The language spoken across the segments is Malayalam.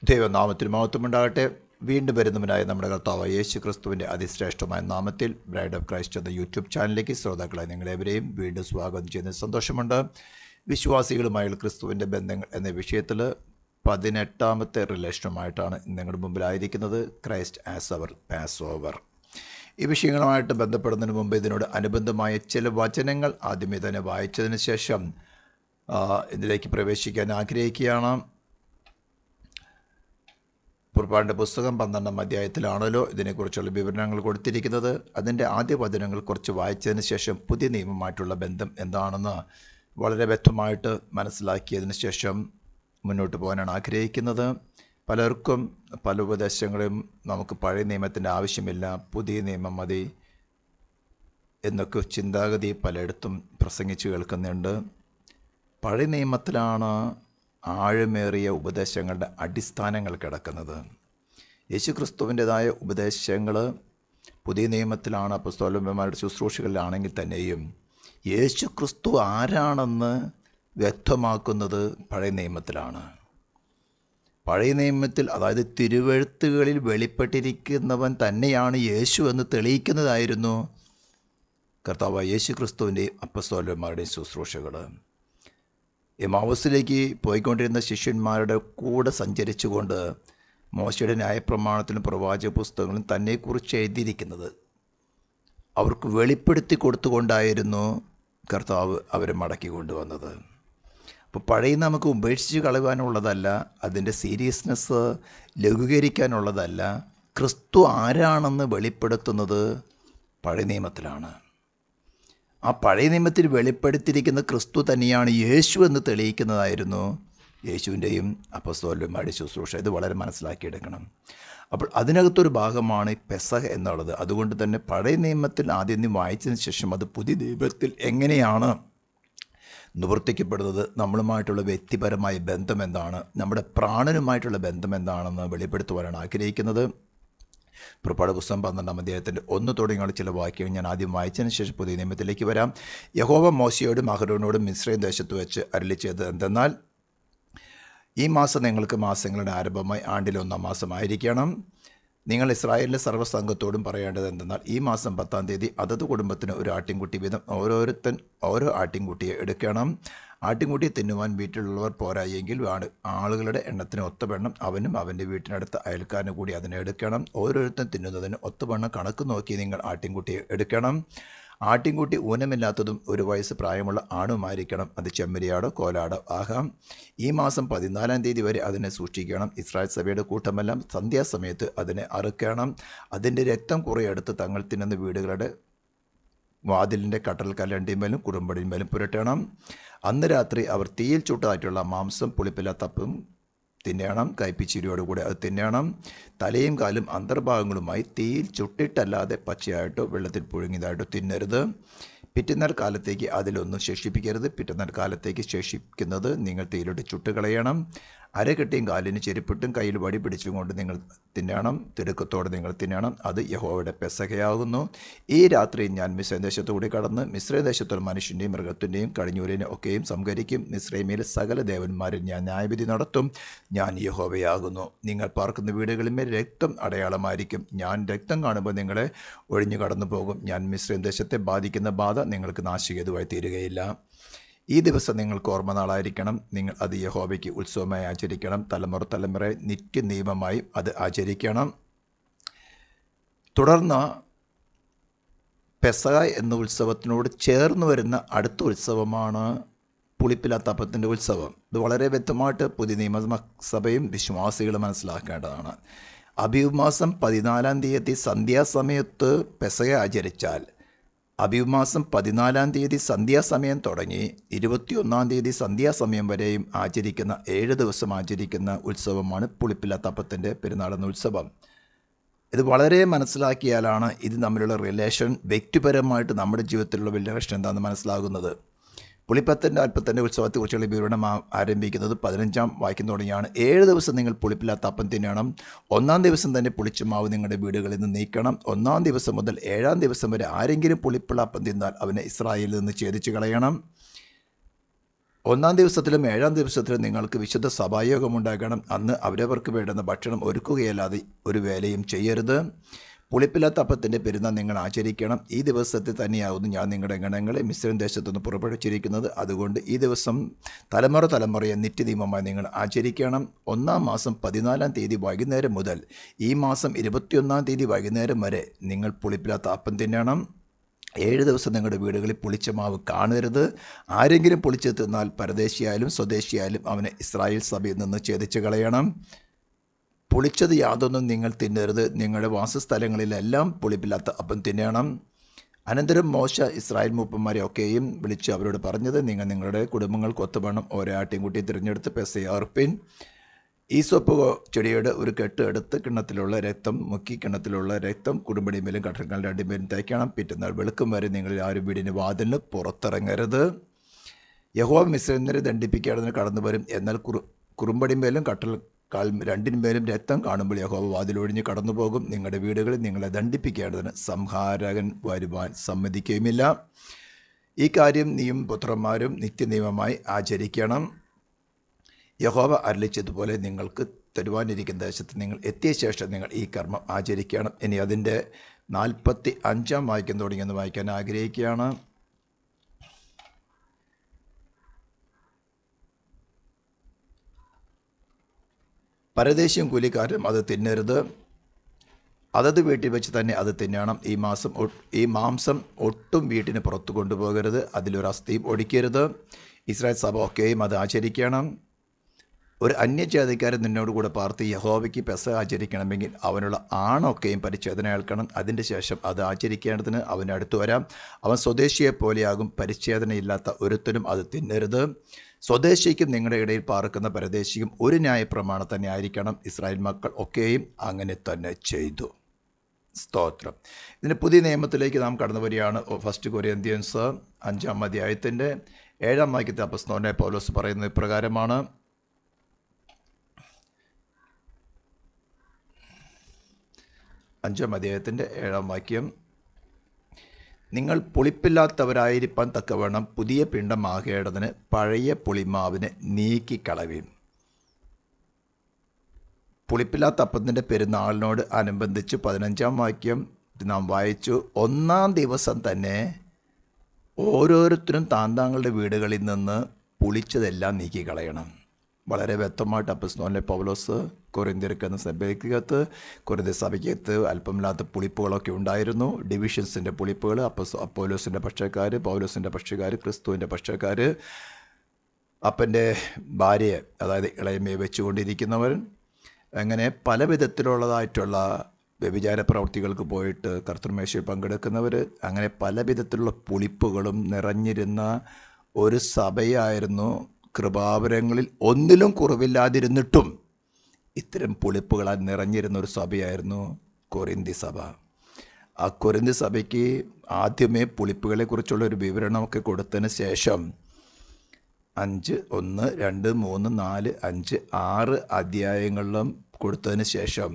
ദൈവനാമത്തിന് മഹത്വമുണ്ടാകട്ടെ. വീണ്ടും വരുന്നവനായ നമ്മുടെ കർത്താവ് യേശു ക്രിസ്തുവിൻ്റെ അതിശ്രേഷ്ഠമായ നാമത്തിൽ ബ്രൈഡ് ഓഫ് ക്രൈസ്റ്റ് എന്ന യൂട്യൂബ് ചാനലിലേക്ക് ശ്രോതാക്കളെ നിങ്ങളെവരെയും വീണ്ടും സ്വാഗതം ചെയ്യുന്ന സന്തോഷമുണ്ട്. വിശ്വാസികളുമായുള്ള ക്രിസ്തുവിൻ്റെ ബന്ധങ്ങൾ എന്ന വിഷയത്തിൽ 18ാമത്തെ റിലേഷനുമായിട്ടാണ് നിങ്ങളുടെ മുമ്പിലായിരിക്കുന്നത്. Christ as our passover. ഈ വിഷയങ്ങളുമായിട്ട് ബന്ധപ്പെടുന്നതിന് മുമ്പ് ഇതിനോട് അനുബന്ധമായ ചില വചനങ്ങൾ ആദ്യമേ തന്നെ വായിച്ചതിന് ശേഷം ഇതിലേക്ക് പ്രവേശിക്കാൻ ആഗ്രഹിക്കുകയാണ്. പുറപ്പാടിൻ്റെ പുസ്തകം 12ാം അധ്യായത്തിലാണല്ലോ ഇതിനെക്കുറിച്ചുള്ള വിവരണങ്ങൾ കൊടുത്തിരിക്കുന്നത്. അതിൻ്റെ ആദ്യ വചനങ്ങൾ കുറച്ച് വായിച്ചതിന് ശേഷം പുതിയ നിയമമായിട്ടുള്ള ബന്ധം എന്താണെന്ന് വളരെ വ്യക്തമായിട്ട് മനസ്സിലാക്കിയതിന് ശേഷം മുന്നോട്ട് പോകാനാണ് ആഗ്രഹിക്കുന്നത്. പലർക്കും പല ഉപദേശങ്ങളും നമുക്ക് പഴയ നിയമത്തിൻ്റെ ആവശ്യമില്ല, പുതിയ നിയമം മതി എന്നൊക്കെ ചിന്താഗതി പലയിടത്തും പ്രസംഗിച്ച് കേൾക്കുന്നുണ്ട്. പഴയ നിയമത്തിലാണ് ആഴമേറിയ ഉപദേശങ്ങളുടെ അടിസ്ഥാനങ്ങൾ കിടക്കുന്നത്. യേശുക്രിസ്തുവിൻ്റെതായ ഉപദേശങ്ങൾ പുതിയ നിയമത്തിലാണ്, അപ്പോസ്തലന്മാരുടെ ശുശ്രൂഷകളിലാണെങ്കിൽ തന്നെയും യേശുക്രിസ്തു ആരാണെന്ന് വ്യക്തമാക്കുന്നത് പഴയ നിയമത്തിലാണ്. പഴയ നിയമത്തിൽ, അതായത് തിരുവെഴുത്തുകളിൽ വെളിപ്പെട്ടിരിക്കുന്നവൻ തന്നെയാണ് യേശു എന്ന് തെളിയിക്കുന്നതായിരുന്നു കർത്താവായ യേശുക്രിസ്തുവിൻ്റെയും അപ്പോസ്തലന്മാരുടെയും ശുശ്രൂഷകൾ. എമ്മാവൂസിലേക്ക് പോയിക്കൊണ്ടിരുന്ന ശിഷ്യന്മാരുടെ കൂടെ സഞ്ചരിച്ചുകൊണ്ട് മോശയുടെ ന്യായപ്രമാണത്തിലും പ്രവാചക പുസ്തകങ്ങളും തന്നെക്കുറിച്ച് എഴുതിയിരിക്കുന്നത് അവർക്ക് വെളിപ്പെടുത്തി കൊടുത്തുകൊണ്ടായിരുന്നു കർത്താവ് അവരെ മടക്കി കൊണ്ടുവന്നത്. അപ്പോൾ പഴയ നമുക്ക് ഉപേക്ഷിച്ച് കളയാനുള്ളതല്ല, അതിൻ്റെ സീരിയസ്നെസ് ലഘൂകരിക്കാനുള്ളതല്ല. ക്രിസ്തു ആരാണെന്ന് വെളിപ്പെടുത്തുന്നത് പഴയ നിയമത്തിലാണ്. ആ പഴയ നിയമത്തിൽ വെളിപ്പെടുത്തിയിരിക്കുന്ന ക്രിസ്തു തന്നെയാണ് യേശു എന്ന് തെളിയിക്കുന്നതായിരുന്നു യേശുവിൻ്റെയും അപ്പോസ്തലന്മാരുടെയും ശുശ്രൂഷ. ഇത് വളരെ മനസ്സിലാക്കിയെടുക്കണം. അപ്പോൾ അതിനകത്തൊരു ഭാഗമാണ് പെസഹ എന്നുള്ളത്. അതുകൊണ്ട് തന്നെ പഴയ നിയമത്തിൽ ആദ്യം വായിച്ചതിന് ശേഷം അത് പുതിയ നിയമത്തിൽ എങ്ങനെയാണ് നിവർത്തിക്കപ്പെടുന്നത്, നമ്മളുമായിട്ടുള്ള വ്യക്തിപരമായ ബന്ധം എന്താണ്, നമ്മുടെ പ്രാണനുമായിട്ടുള്ള ബന്ധം എന്താണെന്ന് വെളിപ്പെടുത്തുവാനാണ് ആഗ്രഹിക്കുന്നത്. പുറപ്പാട് പുസ്തകം 12ാം അധ്യായത്തിൻ്റെ 1 തുടങ്ങിയുള്ള ചില വാക്യങ്ങൾ ഞാൻ ആദ്യം വായിച്ചതിന് ശേഷം പുതിയ നിയമത്തിലേക്ക് വരാം. യഹോവ മോശയോടും അഹരോനോടും മിസ്രയീം ദേശത്ത് വെച്ച് അരുളിച്ചെയ്തത് എന്തെന്നാൽ, ഈ മാസം നിങ്ങൾക്ക് മാസങ്ങളുടെ ആരംഭമായി ആണ്ടിലെ 1-ാം മാസമായിരിക്കണം. നിങ്ങൾ ഇസ്രായേലിലെ സർവ്വസംഘത്തോടും പറയേണ്ടത് എന്തെന്നാൽ, ഈ മാസം 10-ാം തീയതി അതത് കുടുംബത്തിന് ഒരു ആട്ടിൻകുട്ടി വീതം ഓരോരുത്തൻ ഓരോ ആട്ടിൻകുട്ടിയെ എടുക്കണം. ആട്ടിൻകുട്ടിയെ തിന്നുവാൻ വീട്ടിലുള്ളവർ പോരായെങ്കിൽ ആളുകളുടെ എണ്ണത്തിന് ഒത്തവണ്ണം അവനും അവൻ്റെ വീട്ടിനടുത്ത് അയൽക്കാരന് കൂടി അതിനെ എടുക്കണം. ഓരോരുത്തൻ തിന്നുന്നതിന് ഒത്തവണ്ണം കണക്ക് നോക്കി നിങ്ങൾ ആട്ടിൻകുട്ടിയെ എടുക്കണം. ആട്ടിൻകുട്ടി ഊനമില്ലാത്തതും 1 വയസ്സ് പ്രായമുള്ള ആണുമായിരിക്കണം. അത് ചെമ്മരിയാടോ കോലാടോ ആകാം. ഈ മാസം 14-ാം തീയതി വരെ അതിനെ സൂക്ഷിക്കണം. ഇസ്രായേൽ സഭയുടെ കൂട്ടമെല്ലാം സന്ധ്യാസമയത്ത് അതിനെ അറുക്കണം. അതിൻ്റെ രക്തം കുറേ എടുത്ത് തങ്ങൾ തിന്നുന്ന വീടുകളുടെ വാതിലിൻ്റെ കട്ടൽ കല്ലണ്ടിന്മേലും കുറുമ്പടിന്മേലും പുരട്ടണം. അന്ന് രാത്രി അവർ തീയിൽ ചുട്ടതായിട്ടുള്ള മാംസം പുളിപ്പില്ലാത്തപ്പം തിന്നണം. കയ്പിച്ചിരിയോടുകൂടി അത് തിന്നണം. തലയും കാലും അന്തർഭാഗങ്ങളുമായി തീയിൽ ചുട്ടിട്ടല്ലാതെ പച്ചയായിട്ടോ വെള്ളത്തിൽ പുഴുങ്ങിയതായിട്ടോ തിന്നരുത്. പിറ്റന്നാൾ കാലത്തേക്ക് അതിലൊന്നും ശേഷിപ്പിക്കരുത്. പിറ്റന്നാൾ കാലത്തേക്ക് ശേഷിക്കുന്നത് നിങ്ങൾ തീയിലിട്ട് ചുട്ടുകളയണം. അരകെട്ടിയും കാലിന് ചെരുപ്പിട്ടും കയ്യിൽ വടി പിടിച്ചും കൊണ്ട് നിങ്ങൾ തിന്നണം. തിടുക്കത്തോടെ നിങ്ങൾ തിന്നണം. അത് യഹോവയുടെ പെസഹയാകുന്നു. ഈ രാത്രി ഞാൻ മിസ്രയീം ദേശത്തുകൂടി കടന്ന് മിസ്രയീം ദേശത്തുള്ള മനുഷ്യൻ്റെയും മൃഗത്തിൻ്റെയും കടിഞ്ഞൂലിനെ ഒക്കെയും സംഹരിക്കും. മിസ്രയീമിലെ സകല ദേവന്മാരിൽ ഞാൻ ന്യായവിധി നടത്തും. ഞാൻ യഹോവയാകുന്നു. നിങ്ങൾ പാർക്കുന്ന വീടുകളിന്മേൽ രക്തം അടയാളമായിരിക്കും. ഞാൻ രക്തം കാണുമ്പോൾ നിങ്ങളെ ഒഴിഞ്ഞു കടന്നു പോകും. ഞാൻ മിസ്രയീം ദേശത്തെ ബാധിക്കുന്ന ബാധ നിങ്ങൾക്ക് നാശികേതുവായി തീരുകയില്ല. ഈ ദിവസം നിങ്ങൾക്ക് ഓർമ്മനാളായിരിക്കണം. നിങ്ങൾ അത് യഹോവയ്ക്ക് ഉത്സവമായി ആചരിക്കണം. തലമുറ നിത്യനിയമമായി അത് ആചരിക്കണം. തുടർന്ന് പെസഹ എന്ന ഉത്സവത്തിനോട് ചേർന്ന് വരുന്ന അടുത്ത ഉത്സവമാണ് പുളിപ്പില്ലാത്ത അപ്പത്തിൻ്റെ ഉത്സവം. ഇത് വളരെ വ്യക്തമായിട്ട് പുതിയ നിയമസഭയും വിശ്വാസികളും മനസ്സിലാക്കേണ്ടതാണ്. അബീബ് മാസം 14-ാം തീയതി സന്ധ്യാസമയത്ത് പെസഹ ആചരിച്ചാൽ, അബീബ് മാസം 14-ാം തീയതി സന്ധ്യാസമയം തുടങ്ങി 21-ാം തീയതി സന്ധ്യാസമയം വരെയും ആചരിക്കുന്ന 7 ദിവസം ആചരിക്കുന്ന ഉത്സവമാണ് പുളിപ്പില്ലാത്ത അപ്പത്തിൻ്റെ പെരുന്നാളെന്ന ഉത്സവം. ഇത് വളരെ മനസ്സിലാക്കിയാലാണ് ഇത് തമ്മിലുള്ള റിലേഷൻ, വ്യക്തിപരമായിട്ട് നമ്മുടെ ജീവിതത്തിലുള്ള റിലേഷൻ എന്താണെന്ന് മനസ്സിലാകുന്നത്. പുളിപ്പത്തിൻ്റെ അല്പത്തിൻ്റെ ഉത്സവത്തെക്കുറിച്ചുള്ള വിവരണം ആരംഭിക്കുന്നത് 15-ാം വാക്യം തുടങ്ങിയാണ്. 7 ദിവസം നിങ്ങൾ പുളിപ്പില്ലാത്ത അപ്പം തിന്നണം. 1-ാം ദിവസം തന്നെ പുളിച്ച മാവ് നിങ്ങളുടെ വീടുകളിൽ നിന്ന് നീക്കണം. 1-ാം ദിവസം മുതൽ 7-ാം ദിവസം വരെ ആരെങ്കിലും പുളിപ്പുള്ള അപ്പം തിന്നാൽ അവനെ ഇസ്രായേലിൽ നിന്ന് ഛേദിച്ച് കളയണം. ഒന്നാം ദിവസത്തിലും 7-ാം ദിവസത്തിലും നിങ്ങൾക്ക് വിശുദ്ധ സഭായോഗമുണ്ടാകണം. അന്ന് അവരവർക്ക് വേണ്ടുന്ന ഭക്ഷണം ഒരുക്കുകയല്ലാതെ ഒരു വേലയും ചെയ്യരുത്. പുളിപ്പില്ലാത്ത അപ്പത്തിൻ്റെ പെരുന്നാൾ നിങ്ങൾ ആചരിക്കണം. ഈ ദിവസത്തിൽ തന്നെയാവുന്നു ഞാൻ നിങ്ങളുടെ ഗണങ്ങളെ മിസ്രൈം ദേശത്തുനിന്ന് പുറപ്പെടുവിച്ചിരിക്കുന്നത്. അതുകൊണ്ട് ഈ ദിവസം തലമുറയെ നിത്യനിയമമായി നിങ്ങൾ ആചരിക്കണം. 1-ാം മാസം 14-ാം തീയതി വൈകുന്നേരം മുതൽ ഈ മാസം 21-ാം തീയതി വൈകുന്നേരം വരെ നിങ്ങൾ പുളിപ്പില്ലാത്ത അപ്പം തിന്നണം. 7 ദിവസം നിങ്ങളുടെ വീടുകളിൽ പുളിച്ച മാവ് കാണരുത്. ആരെങ്കിലും പുളിച്ച് തിന്നാൽ പരദേശിയായാലും സ്വദേശിയായാലും അവനെ ഇസ്രായേൽ സഭയിൽ നിന്ന് ഛേദിച്ച് കളയണം. പുളിച്ചത് യാതൊന്നും നിങ്ങൾ തിന്നരുത്. നിങ്ങളുടെ വാസസ്ഥലങ്ങളിലെല്ലാം പുളിപ്പില്ലാത്ത അപ്പം തിന്നണം. അനന്തരം മോശ ഇസ്രായേൽ മൂപ്പന്മാരെ ഒക്കെയും വിളിച്ച് അവരോട് പറഞ്ഞത്, നിങ്ങൾ നിങ്ങളുടെ കുടുംബങ്ങൾക്ക് ഒത്തുവേണം ഓരോ ആട്ടിൻകുട്ടിയെ തിരഞ്ഞെടുത്ത് പെസഹ അർപ്പിൻ. ഈസോപ്പ് ചെടിയുടെ ഒരു കെട്ട് എടുത്ത് കിണ്ണത്തിലുള്ള രക്തം മുക്കി കിണ്ണത്തിലുള്ള രക്തം കുടുംബടിമേലും കട്ടങ്ങൾ രണ്ടുപേരും തേക്കണം. പിറ്റന്നാൾ വെളുക്കും വരെ നിങ്ങളിൽ ആരും വീടിന് വാതിലിന് പുറത്തിറങ്ങരുത്. യഹോവ മിസ്രൈമ്യരെ ദണ്ഡിപ്പിക്കേണ്ടതിന് കടന്നു വരും. എന്നാൽ കുറുമ്പടിമേലും കട്ടൽക്കാൽ രണ്ടിന്മേലും രക്തം കാണുമ്പോൾ യഹോവ വാതിലൊഴിഞ്ഞ് കടന്നു പോകും. നിങ്ങളുടെ വീടുകളിൽ നിങ്ങളെ ദണ്ഡിപ്പിക്കേണ്ടതിന് സംഹാരകൻ വരുവാൻ സമ്മതിക്കുകയുമില്ല. ഈ കാര്യം നീയും പുത്രന്മാരും നിത്യനിയമമായി ആചരിക്കണം. യഹോവ അരുളിച്ചതുപോലെ നിങ്ങൾക്ക് തരുവാനിരിക്കുന്ന ദേശത്ത് നിങ്ങൾ എത്തിയ ശേഷം നിങ്ങൾ ഈ കർമ്മം ആചരിക്കണം. ഇനി അതിൻ്റെ 45-ാം വാക്യം തുടങ്ങിയെന്ന് വായിക്കാൻ ആഗ്രഹിക്കുകയാണ്. പരദേശിയും കൂലിക്കാരും അത് തിന്നരുത്. അതത് വീട്ടിൽ വെച്ച് തന്നെ അത് തിന്നണം. ഈ മാംസം ഒട്ടും വീട്ടിന് പുറത്തു കൊണ്ടുപോകരുത്. അതിലൊരു അസ്ഥിയും ഒടിക്കരുത്. ഇസ്രായേൽ സഭ ഒക്കെയും അത് ആചരിക്കണം. ഒരു അന്യജാതിക്കാരൻ നിന്നോട് കൂടെ പാർത്ത് യഹോവയ്ക്ക് പെസഹ ആചരിക്കണമെങ്കിൽ അവനുള്ള ആണൊക്കെയും പരിച്ഛേദന ഏൽക്കണം. അതിൻ്റെ ശേഷം അത് ആചരിക്കേണ്ടതിന് അവൻ്റെ അടുത്ത് വരാം. അവൻ സ്വദേശിയെപ്പോലെയാകും. പരിച്ഛേദനയില്ലാത്ത ഒരുത്തനും അത് തിന്നരുത്. സ്വദേശിക്കും നിങ്ങളുടെ ഇടയിൽ പാർക്കുന്ന പരദേശിക്കും ഒരു ന്യായപ്രമാണം തന്നെ ആയിരിക്കണം. ഇസ്രായേൽ മക്കൾ ഒക്കെയും അങ്ങനെ തന്നെ ചെയ്തു. സ്തോത്രം. ഇതിന് പുതിയ നിയമത്തിലേക്ക് നാം കടന്നു വരികയാണ്. 1 കൊരിന്ത്യൻസ് 5-ാം അധ്യായത്തിൻ്റെ 7-ാം വാക്യത്തെ അപ്പോസ്തലനായ പൗലോസ് പറയുന്നത് ഇപ്രകാരമാണ്. 5-ാം അധ്യായത്തിൻ്റെ 7-ാം വാക്യം, നിങ്ങൾ പുളിപ്പില്ലാത്തവരായിരിക്കാൻ തക്കവണ്ണം പുതിയ പിണ്ടമാകേണ്ടതിന് പഴയ പുളിമാവിനെ നീക്കിക്കളവീൻ. പുളിപ്പില്ലാത്ത അപ്പത്തിൻ്റെ പെരുന്നാളിനോട് അനുബന്ധിച്ച് 15-ാം വാക്യം നാം വായിച്ചു. 1-ാം ദിവസം തന്നെ ഓരോരുത്തരും താങ്കളുടെ വീടുകളിൽ നിന്ന് പുളിച്ചതെല്ലാം നീക്കിക്കളയണം. വളരെ വ്യക്തമായിട്ട് അപ്പോസ്തലനായ പൗലോസ് കൊരിന്ത്യർക്ക് എന്ന സഭയ്ക്കകത്ത് കൊരിന്ത്യ സഭയ്ക്കകത്ത് അല്പമില്ലാത്ത പുളിപ്പുകളൊക്കെ ഉണ്ടായിരുന്നു. ഡിവിഷൻസിൻ്റെ പുളിപ്പുകൾ. അപ്പോലോസിൻ്റെ പക്ഷക്കാർ, പൗലോസിൻ്റെ പക്ഷക്കാർ, ക്രിസ്തുവിൻ്റെ പക്ഷക്കാർ, അപ്പൻ്റെ ഭാര്യയെ അതായത് ഇളയമയെ വെച്ചുകൊണ്ടിരിക്കുന്നവർ, അങ്ങനെ പല വിധത്തിലുള്ളതായിട്ടുള്ള വ്യഭിചാര പ്രവൃത്തികൾക്ക് പോയിട്ട് കർത്തൃമേശയിൽ പങ്കെടുക്കുന്നവർ, അങ്ങനെ പല വിധത്തിലുള്ള പുളിപ്പുകളും നിറഞ്ഞിരുന്ന ഒരു സഭയായിരുന്നു. കൃപാവരങ്ങളിൽ ഒന്നിലും കുറവില്ലാതിരുന്നിട്ടും ഇത്തരം പുളിപ്പുകളാൽ നിറഞ്ഞിരുന്ന ഒരു സഭയായിരുന്നു കൊരിന്തി സഭ. ആ കൊരിന്തി സഭയ്ക്ക് ആദ്യമേ പുളിപ്പുകളെക്കുറിച്ചുള്ള ഒരു വിവരണമൊക്കെ കൊടുത്തതിന് ശേഷം 5, 1, 2, 3, 4, 5, 6 അധ്യായങ്ങളിലും കൊടുത്തതിന് ശേഷം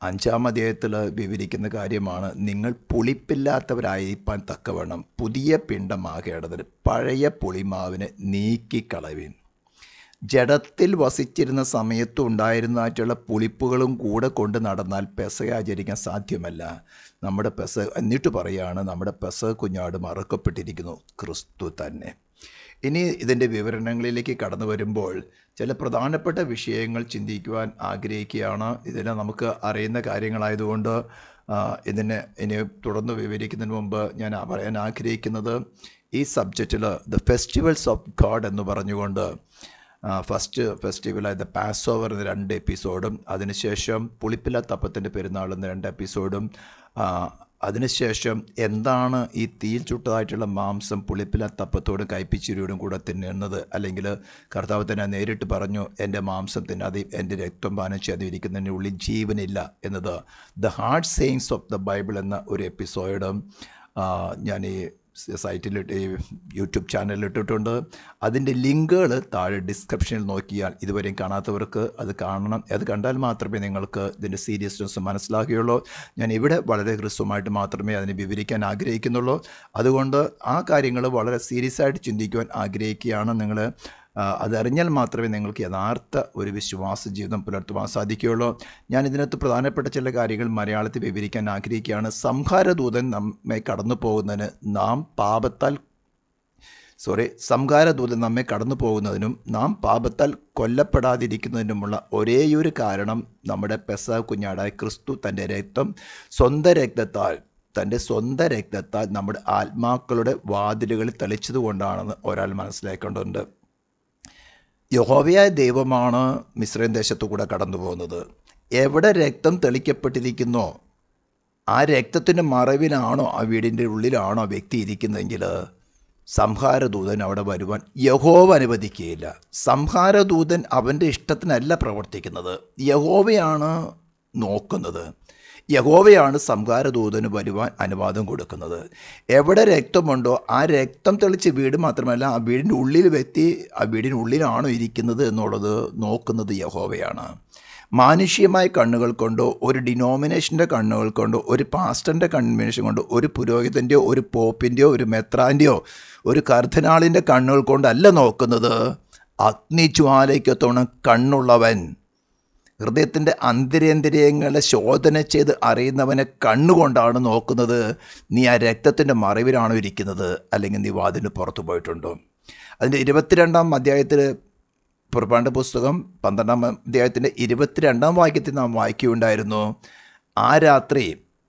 5-ാം അധ്യായത്തിൽ വിവരിക്കുന്ന കാര്യമാണ്, നിങ്ങൾ പുളിപ്പില്ലാത്തവരായിരിക്കാൻ തക്കവണ്ണം പുതിയ പിണ്ടമാകേണ്ടതിന് പഴയ പുളിമാവിനെ നീക്കിക്കളവീൻ. ജഡത്തിൽ വസിച്ചിരുന്ന സമയത്ത് ഉണ്ടായിരുന്നതായിട്ടുള്ള പുളിപ്പുകളും കൂടെ കൊണ്ട് നടന്നാൽ പെസഹ ആചരിക്കാൻ സാധ്യമല്ല. എന്നിട്ട് പറയാണ്, നമ്മുടെ പെസഹ കുഞ്ഞാട് മറക്കപ്പെട്ടിരിക്കുന്നു, ക്രിസ്തു തന്നെ. ഇനി ഇതിൻ്റെ വിവരണങ്ങളിലേക്ക് കടന്നു വരുമ്പോൾ ചില പ്രധാനപ്പെട്ട വിഷയങ്ങൾ ചിന്തിക്കുവാൻ ആഗ്രഹിക്കുകയാണ്. ഇതിനെ നമുക്ക് അറിയുന്ന കാര്യങ്ങളായതുകൊണ്ട് ഇനി തുടർന്ന് വിവരിക്കുന്നതിന് മുമ്പ് ഞാൻ പറയാൻ ആഗ്രഹിക്കുന്നത്, ഈ സബ്ജക്റ്റിൽ ദ ഫെസ്റ്റിവൽസ് ഓഫ് ഗോഡ് എന്ന് പറഞ്ഞുകൊണ്ട് ഫസ്റ്റ് ഫെസ്റ്റിവലായ ദ പാസ് ഓവർ എന്ന 2 എപ്പിസോഡും, അതിനുശേഷം പുളിപ്പില്ലാത്ത അപ്പത്തിൻ്റെ പെരുന്നാൾ എന്ന 2 എപ്പിസോഡും, അതിനുശേഷം എന്താണ് ഈ തീയിൽ ചുട്ടതായിട്ടുള്ള മാംസം പുളിപ്പില്ലാത്ത അപ്പത്തോടും കയ്പിച്ചിരിയോടും കൂടെ തിന്നുന്നത്, അല്ലെങ്കിൽ കർത്താവ് തന്നെ നേരിട്ട് പറഞ്ഞു, എൻ്റെ മാംസം തിന്നാതെയും എൻ്റെ രക്തം പാനം ചെയ്യാതെ ഇരിക്കുന്നതിൻ്റെ ഉള്ളിൽ ജീവനില്ല എന്നത് the hard sayings of the Bible എന്ന ഒരു എപ്പിസോഡും ഞാൻ ഈ സൈറ്റിലിട്ട് യൂട്യൂബ് ചാനലിൽ ഇട്ടിട്ടുണ്ട്. അതിൻ്റെ ലിങ്കുകൾ താഴെ ഡിസ്ക്രിപ്ഷനിൽ നോക്കിയാൽ ഇതുവരെയും കാണാത്തവർക്ക് അത് കാണണം. അത് കണ്ടാൽ മാത്രമേ നിങ്ങൾക്ക് ഇതിൻ്റെ സീരിയസ്നെസ് മനസ്സിലാക്കുകയുള്ളൂ. ഞാൻ ഇവിടെ വളരെ ഹ്രസ്വമായിട്ട് മാത്രമേ അതിനെ വിവരിക്കാൻ ആഗ്രഹിക്കുന്നുള്ളൂ. അതുകൊണ്ട് ആ കാര്യങ്ങൾ വളരെ സീരിയസ് ആയിട്ട് ചിന്തിക്കുവാൻ ആഗ്രഹിക്കുകയാണ്. നിങ്ങൾ അതറിഞ്ഞാൽ മാത്രമേ നിങ്ങൾക്ക് യഥാർത്ഥ ഒരു വിശ്വാസ ജീവിതം പുലർത്തുവാൻ സാധിക്കുകയുള്ളൂ. ഞാൻ ഇതിനകത്ത് പ്രധാനപ്പെട്ട ചില കാര്യങ്ങൾ മലയാളത്തിൽ വിവരിക്കാൻ ആഗ്രഹിക്കുകയാണ്. സംഹാരദൂതൻ നമ്മെ കടന്നു പോകുന്നതിന് സംഹാരദൂതൻ നമ്മെ കടന്നു പോകുന്നതിനും നാം പാപത്താൽ കൊല്ലപ്പെടാതിരിക്കുന്നതിനുമുള്ള ഒരേയൊരു കാരണം നമ്മുടെ പെസഹ കുഞ്ഞാടായ ക്രിസ്തു തൻ്റെ സ്വന്തം രക്തത്താൽ നമ്മുടെ ആത്മാക്കളുടെ വാതിലുകളിൽ തെളിച്ചതുകൊണ്ടാണെന്ന് ഒരാൾ മനസ്സിലാക്കേണ്ടതുണ്ട്. യഹോവയായ ദൈവമാണ് മിസ്രൈം ദേശത്തു കൂടെ കടന്നു പോകുന്നത്. എവിടെ രക്തം തെളിക്കപ്പെട്ടിരിക്കുന്നോ ആ രക്തത്തിൻ്റെ മറവിലാണോ, ആ വീടിൻ്റെ ഉള്ളിലാണോ വ്യക്തി ഇരിക്കുന്നതെങ്കിൽ സംഹാരദൂതൻ അവിടെ വരുവാൻ യഹോവ അനുവദിക്കുകയില്ല. സംഹാരദൂതൻ അവൻ്റെ ഇഷ്ടത്തിനല്ല പ്രവർത്തിക്കുന്നത്, യഹോവയാണ് നോക്കുന്നത്. യഹോവയാണ് സംഹാരദൂതന് വരുവാൻ അനുവാദം കൊടുക്കുന്നത്. എവിടെ രക്തമുണ്ടോ ആ രക്തം തെളിച്ച് വീട് മാത്രമല്ല, ആ വീടിൻ്റെ ഉള്ളിൽ വ്യക്തി ആ വീടിൻ്റെ ഉള്ളിലാണോ ഇരിക്കുന്നത് എന്നുള്ളത് നോക്കുന്നത് യഹോവയാണ്. മാനുഷികമായ കണ്ണുകൾ കൊണ്ടോ, ഒരു ഡിനോമിനേഷൻ്റെ കണ്ണുകൾ കൊണ്ടോ, ഒരു പാസ്റ്ററിൻ്റെ കൺവെൻഷൻ കൊണ്ടോ, ഒരു പുരോഹിതൻ്റെയോ ഒരു പോപ്പിൻ്റെയോ ഒരു മെത്രാൻ്റെയോ ഒരു കർദിനാളിൻ്റെ കണ്ണുകൾ കൊണ്ടല്ല നോക്കുന്നത്. അഗ്നിജ്വാലയ്ക്കൊത്തോണം കണ്ണുള്ളവൻ, ഹൃദയത്തിൻ്റെ അന്തരേന്ദ്രിയങ്ങളെ ശോധന ചെയ്ത് അറിയുന്നവനെ കണ്ണുകൊണ്ടാണ് നോക്കുന്നത്. നീ ആ രക്തത്തിൻ്റെ മറവിലാണോ ഇരിക്കുന്നത്, അല്ലെങ്കിൽ നീ വാതിന് പുറത്തു പോയിട്ടുണ്ടോ? അതിൻ്റെ 22-ാം അധ്യായത്തിൽ, പുറപ്പാടിൻ്റെ പുസ്തകം 12-ാം അധ്യായത്തിൻ്റെ 22-ാം വാക്യത്തിൽ നാം വായിക്കുകയുണ്ടായിരുന്നു. ആ രാത്രി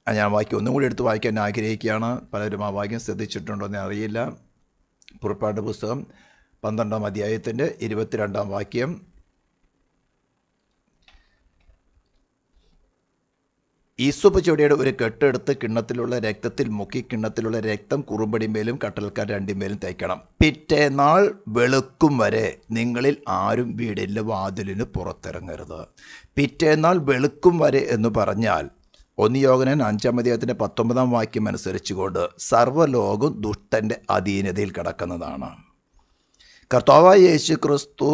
ഞാൻ വാക്യം ഒന്നും കൂടി എടുത്ത് വായിക്കാൻ ആഗ്രഹിക്കുകയാണ്. പലരും ആ വാക്യം ശ്രദ്ധിച്ചിട്ടുണ്ടോ എന്ന് അറിയില്ല. പുറപ്പാടിൻ്റെ പുസ്തകം 12-ാം അധ്യായത്തിൻ്റെ 22-ാം വാക്യം. ഈസോപ്പ് ചുവടിയുടെ ഒരു കെട്ടെടുത്ത് കിണ്ണത്തിലുള്ള രക്തത്തിൽ മുക്കി കിണ്ണത്തിലുള്ള രക്തം കുറുമ്പടിമേലും കട്ടൽക്കാർ രണ്ടിന്മേലും തേക്കണം. പിറ്റേന്നാൾ വെളുക്കും വരെ നിങ്ങളിൽ ആരും വീടിൻ്റെ വാതിലിന് പുറത്തിറങ്ങരുത്. പിറ്റേന്നാൾ വെളുക്കും വരെ എന്ന് പറഞ്ഞാൽ 1 യോഹന്നാൻ 5-ാം അധ്യായത്തിൻ്റെ 19-ാം വാക്യം അനുസരിച്ചുകൊണ്ട് സർവ്വലോകം ദുഷ്ടൻ്റെ അധീനതയിൽ കിടക്കുന്നതാണ്. കർത്താവായ യേശു ക്രിസ്തു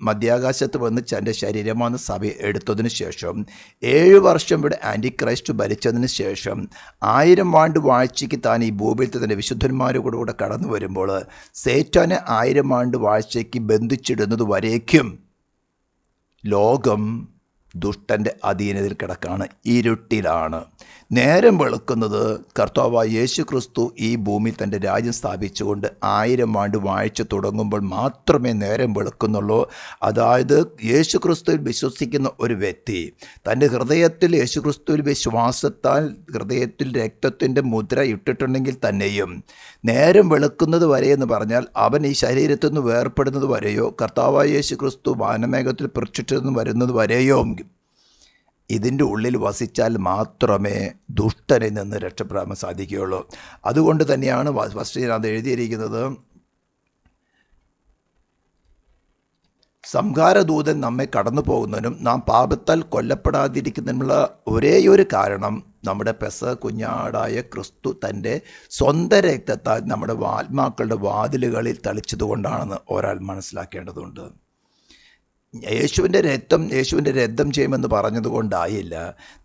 മധ്യാകാശത്ത് വന്ന് തൻ്റെ ശരീരമാണ് സഭ എടുത്തതിന് ശേഷം 7 വർഷം ഇവിടെ ആൻറ്റിക്രൈസ്റ്റ് ഭരിച്ചതിന് ശേഷം 1000 ആണ്ട് വാഴ്ചയ്ക്ക് താൻ ഈ ഭൂമിയിലത്തെ തൻ്റെ വിശുദ്ധന്മാരോടുകൂടെ കടന്നു വരുമ്പോൾ സേറ്റാനെ 1000 ആണ്ട് വാഴ്ചയ്ക്ക് ബന്ധിച്ചിടുന്നത് വരേക്കും ലോകം ദുഷ്ടൻ്റെ അധീനതയിൽ കിടക്കാണ്, ഇരുട്ടിലാണ്. നേരം വെളുക്കുന്നത് കർത്താവായ യേശു ക്രിസ്തു ഈ ഭൂമിയിൽ തൻ്റെ രാജ്യം സ്ഥാപിച്ചുകൊണ്ട് 1000 ആണ്ട് വാഴ്ച തുടങ്ങുമ്പോൾ മാത്രമേ നേരം വെളുക്കുന്നുള്ളൂ. അതായത് യേശു ക്രിസ്തുവിൽ വിശ്വസിക്കുന്ന ഒരു വ്യക്തി തൻ്റെ ഹൃദയത്തിൽ യേശു ക്രിസ്തുവിൽ വിശ്വാസത്താൽ ഹൃദയത്തിൽ രക്തത്തിൻ്റെ മുദ്ര ഇട്ടിട്ടുണ്ടെങ്കിൽ തന്നെയും നേരം വെളുക്കുന്നത് വരെ എന്ന് പറഞ്ഞാൽ അവൻ ഈ ശരീരത്തിൽ നിന്ന് വേർപ്പെടുന്നത് വരെയോ കർത്താവായ യേശു ക്രിസ്തു വാനമേഘത്തിൽ പ്രത്യക്ഷത്തിൽ വരുന്നത് വരെയോ ഇതിൻ്റെ ഉള്ളിൽ വസിച്ചാൽ മാത്രമേ ദുഷ്ടനിൽ നിന്ന് രക്ഷപ്പെടാൻ സാധിക്കുകയുള്ളൂ. അതുകൊണ്ട് തന്നെയാണ് ഫസ്റ്റ് അത് എഴുതിയിരിക്കുന്നത്, സംഹാരദൂതൻ നമ്മെ കടന്നു പോകുന്നതിനും നാം പാപത്താൽ കൊല്ലപ്പെടാതിരിക്കുന്നതിനുള്ള ഒരേയൊരു കാരണം നമ്മുടെ പെസഹ കുഞ്ഞാടായ ക്രിസ്തു തൻ്റെ സ്വന്തം രക്തത്താൽ നമ്മുടെ ആത്മാക്കളുടെ വാതിലുകളിൽ തളിച്ചതുകൊണ്ടാണെന്ന് ഒരാൾ മനസ്സിലാക്കേണ്ടതുണ്ട്. യേശുവിൻ്റെ രക്തം ചെയ്യുമെന്ന് പറഞ്ഞതുകൊണ്ടായില്ല.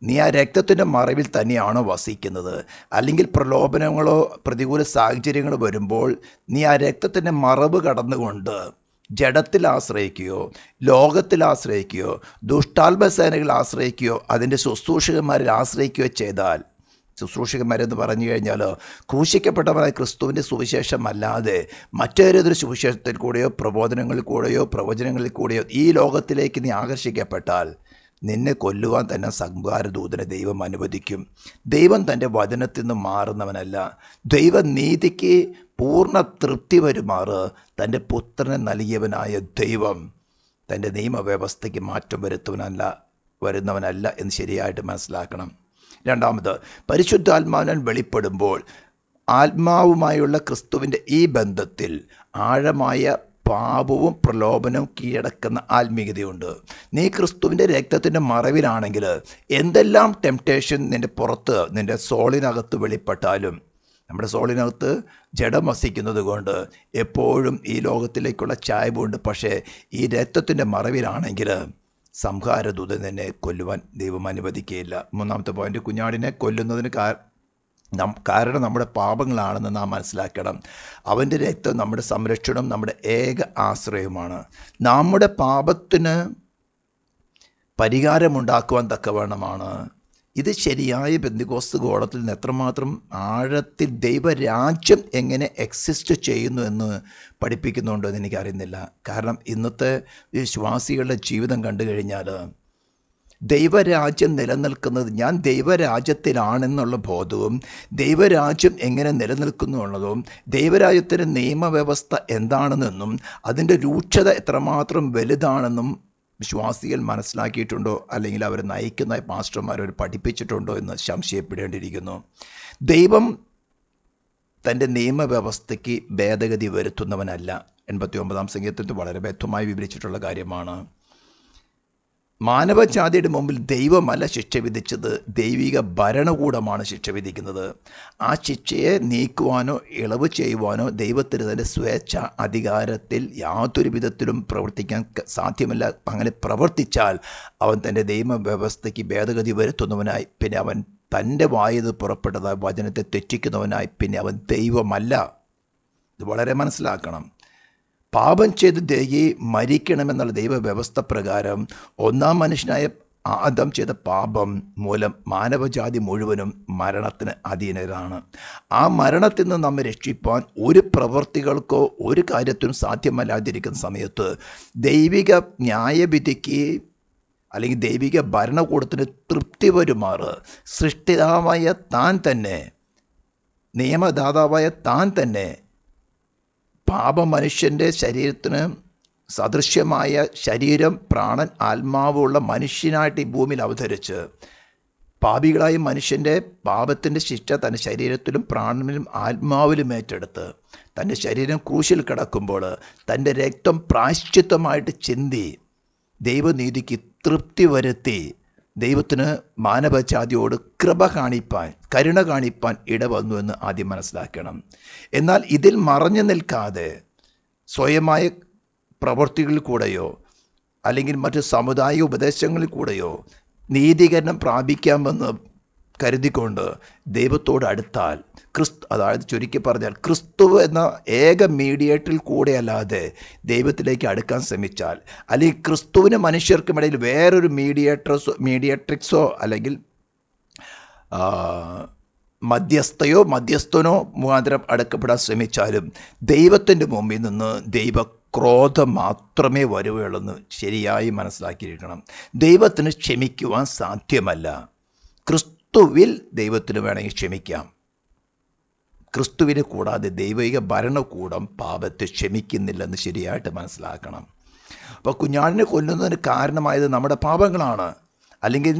നീ ആ രക്തത്തിൻ്റെ മറവിൽ തന്നെയാണോ വസിക്കുന്നത്? അല്ലെങ്കിൽ പ്രലോഭനങ്ങളോ പ്രതികൂല സാഹചര്യങ്ങളോ വരുമ്പോൾ നീ ആ രക്തത്തിൻ്റെ മറവ് കടന്നുകൊണ്ട് ജഡത്തിൽ ആശ്രയിക്കുകയോ ലോകത്തിൽ ആശ്രയിക്കുകയോ ദുഷ്ടാത്മസേനകൾ ആശ്രയിക്കുകയോ അതിൻ്റെ ശുശ്രൂഷകന്മാരിൽ ആശ്രയിക്കുകയോ ചെയ്താൽ, ശുശ്രൂഷകന്മാരെന്ന് പറഞ്ഞു കഴിഞ്ഞാൽ ക്രൂശിക്കപ്പെട്ടവനായ ക്രിസ്തുവിൻ്റെ സുവിശേഷമല്ലാതെ മറ്റേതൊരു സുവിശേഷത്തിൽ കൂടെയോ പ്രബോധനങ്ങളിൽ കൂടെയോ പ്രവചനങ്ങളിൽ കൂടെയോ ഈ ലോകത്തിലേക്ക് നീ ആകർഷിക്കപ്പെട്ടാൽ നിന്നെ കൊല്ലുവാൻ തന്നെ സംഹാരദൂതനെ ദൈവം അനുവദിക്കും. ദൈവം തൻ്റെ വചനത്തിൽ നിന്ന് മാറുന്നവനല്ല. ദൈവനീതിക്ക് പൂർണ്ണ തൃപ്തി വരുമാറ് തൻ്റെ പുത്രനെ നൽകിയവനായ ദൈവം തൻ്റെ നിയമവ്യവസ്ഥയ്ക്ക് മാറ്റം വരുന്നവനല്ല എന്ന് ശരിയായിട്ട് മനസ്സിലാക്കണം. രണ്ടാമത്, പരിശുദ്ധാത്മാവിനാൽ വെളിപ്പെടുമ്പോൾ ആത്മാവുമായുള്ള ക്രിസ്തുവിൻ്റെ ഈ ബന്ധത്തിൽ ആഴമായ പാപവും പ്രലോഭനവും കീഴടക്കുന്ന ആത്മീയതയുണ്ട്. നീ ക്രിസ്തുവിൻ്റെ രക്തത്തിൻ്റെ മറവിലാണെങ്കിൽ എന്തെല്ലാം ടെംപ്റ്റേഷൻ നിൻ്റെ പുറത്ത് നിൻ്റെ സോളിനകത്ത് വെളിപ്പെട്ടാലും, നമ്മുടെ സോളിനകത്ത് ജഡം വസിക്കുന്നത് കൊണ്ട് എപ്പോഴും ഈ ലോകത്തിലേക്കുള്ള ചായ്വുണ്ട്. പക്ഷേ ഈ രക്തത്തിൻ്റെ മറവിലാണെങ്കിൽ സംഹാരദൂതൻ തന്നെ കൊല്ലുവാൻ ദൈവം അനുവദിക്കുകയില്ല. മൂന്നാമത്തെ പോയിന്റ്, കുഞ്ഞാടിനെ കൊല്ലുന്നതിന് കാരണം നമ്മുടെ പാപങ്ങളാണെന്ന് നാം മനസ്സിലാക്കണം. അവൻ്റെ രക്തം നമ്മുടെ സംരക്ഷണം, നമ്മുടെ ഏക ആശ്രയമാണ്. നമ്മുടെ പാപത്തിന് പരിഹാരമുണ്ടാക്കുവാൻ തക്കവണ്ണമാണ്. ഇത് ശരിയായ പെന്തിക്കോസ്ത് ഗോളത്തിൽ നിന്ന് എത്രമാത്രം ആഴത്തിൽ ദൈവരാജ്യം എങ്ങനെ എക്സിസ്റ്റ് ചെയ്യുന്നു എന്ന് പഠിപ്പിക്കുന്നുണ്ടോ എന്ന് എനിക്കറിയുന്നില്ല. കാരണം ഇന്നത്തെ വിശ്വാസികളുടെ ജീവിതം കണ്ടു കഴിഞ്ഞാൽ ദൈവരാജ്യം നിലനിൽക്കുന്നത്, ഞാൻ ദൈവരാജ്യത്തിലാണെന്നുള്ള ബോധവും ദൈവരാജ്യം എങ്ങനെ നിലനിൽക്കുന്നു എന്നുള്ളതും ദൈവരാജ്യത്തിൻ്റെ നിയമവ്യവസ്ഥ എന്താണെന്നും അതിൻ്റെ രൂക്ഷത എത്രമാത്രം വലുതാണെന്നും വിശ്വാസികൾ മനസ്സിലാക്കിയിട്ടുണ്ടോ, അല്ലെങ്കിൽ അവർ നയിക്കുന്ന പാസ്റ്റർമാർ അവർ പഠിപ്പിച്ചിട്ടുണ്ടോ എന്ന് സംശയപ്പെടേണ്ടിയിരിക്കുന്നു. ദൈവം തൻ്റെ നിയമവ്യവസ്ഥയ്ക്ക് ഭേദഗതി വരുത്തുന്നവനല്ല. 89-ാം സങ്കീർത്തനത്തിൽ വളരെ വ്യക്തമായി വിവരിച്ചിട്ടുള്ള കാര്യമാണ്. മാനവജാതിയുടെ മുമ്പിൽ ദൈവമല്ല ശിക്ഷ വിധിച്ചത്, ദൈവിക ഭരണകൂടമാണ് ശിക്ഷ വിധിക്കുന്നത്. ആ ശിക്ഷയെ നീക്കുവാനോ ഇളവ് ചെയ്യുവാനോ ദൈവത്തിന് തൻ്റെ സ്വേച്ഛ അധികാരത്തിൽ യാതൊരു വിധത്തിലും പ്രവർത്തിക്കാൻ സാധ്യമല്ല. അങ്ങനെ പ്രവർത്തിച്ചാൽ അവൻ തൻ്റെ നിയമവ്യവസ്ഥയ്ക്ക് ഭേദഗതി വരുത്തുന്നവനായി, പിന്നെ അവൻ തൻ്റെ വായത് പുറപ്പെട്ടതായ വചനത്തെ തെറ്റിക്കുന്നവനായി, പിന്നെ അവൻ ദൈവമല്ല. ഇത് വളരെ മനസ്സിലാക്കണം. പാപം ചെയ്ത് ദേഹി മരിക്കണമെന്നുള്ള ദൈവവ്യവസ്ഥ പ്രകാരം ഒന്നാം മനുഷ്യനായ ആദം ചെയ്ത പാപം മൂലം മാനവജാതി മുഴുവനും മരണത്തിന് അധീനരാണ്. ആ മരണത്തിൽ നിന്ന് നമ്മെ രക്ഷിപ്പാൻ ഒരു പ്രവൃത്തികൾക്കോ ഒരു കാര്യത്തിനും സാധ്യമല്ലാതിരിക്കുന്ന സമയത്ത് ദൈവിക ന്യായവിധിക്ക് അല്ലെങ്കിൽ ദൈവിക ഭരണകൂടത്തിന് തൃപ്തി വരുമാറ് സൃഷ്ടിതാവായ താൻ തന്നെ, നിയമദാതാവായ താൻ തന്നെ പാപം മനുഷ്യൻ്റെ ശരീരത്തിന് സദൃശ്യമായ ശരീരം, പ്രാണൻ, ആത്മാവുള്ള മനുഷ്യനായിട്ട് ഈ ഭൂമിയിൽ അവതരിച്ച് പാപികളായ മനുഷ്യൻ്റെ പാപത്തിൻ്റെ ശിക്ഷ തൻ്റെ ശരീരത്തിലും പ്രാണനിലും ആത്മാവിലും ഏറ്റെടുത്ത് തൻ്റെ ശരീരം ക്രൂശിൽ കിടക്കുമ്പോൾ തൻ്റെ രക്തം പ്രായശ്ചിത്തമായിട്ട് ചിന്തി ദൈവനീതിക്ക് തൃപ്തി വരുത്തി ദൈവത്തിന് മാനവജാതിയോട് കൃപ കാണിപ്പാൻ, കരുണ കാണിപ്പാൻ ഇടവന്നു എന്ന് ആദ്യം മനസ്സിലാക്കണം. എന്നാൽ ഇതിൽ മറഞ്ഞു നിൽക്കാതെ സ്വയമായ പ്രവൃത്തികളിൽ കൂടെയോ അല്ലെങ്കിൽ മറ്റ് സാമുദായിക ഉപദേശങ്ങളിൽ കൂടെയോ നീതീകരണം പ്രാപിക്കാമെന്ന് കരുതിക്കൊണ്ട് ദൈവത്തോട് അടുത്താൽ അതായത് ചുരുക്കി പറഞ്ഞാൽ ക്രിസ്തു എന്ന ഏക മീഡിയേറ്ററിൽ കൂടെ അല്ലാതെ ദൈവത്തിലേക്ക് അടുക്കാൻ ശ്രമിച്ചാൽ, അല്ലെങ്കിൽ ക്രിസ്തുവിന് മനുഷ്യർക്കുമിടയിൽ വേറൊരു മീഡിയേട്രിക്സോ അല്ലെങ്കിൽ മധ്യസ്ഥനോ മുഖാന്തരം അടുക്കപ്പെടാൻ ശ്രമിച്ചാലും ദൈവത്തിൻ്റെ മുമ്പിൽ നിന്ന് ദൈവക്രോധം മാത്രമേ വരുകയുള്ളൂ ശരിയായി മനസ്സിലാക്കിയിരിക്കണം. ദൈവത്തിന് ക്ഷമിക്കുവാൻ സാധ്യമല്ല. ക്രിസ്തുവിൽ ദൈവത്തിന് വേണമെങ്കിൽ ക്ഷമിക്കാം. ക്രിസ്തുവിനെ കൂടാതെ ദൈവിക ഭരണകൂടം പാപത്തെ ക്ഷമിക്കുന്നില്ലെന്ന് ശരിയായിട്ട് മനസ്സിലാക്കണം. അപ്പോൾ കുഞ്ഞാടിനെ കൊല്ലുന്നതിന് കാരണമായത് നമ്മുടെ പാപങ്ങളാണ്. അല്ലെങ്കിൽ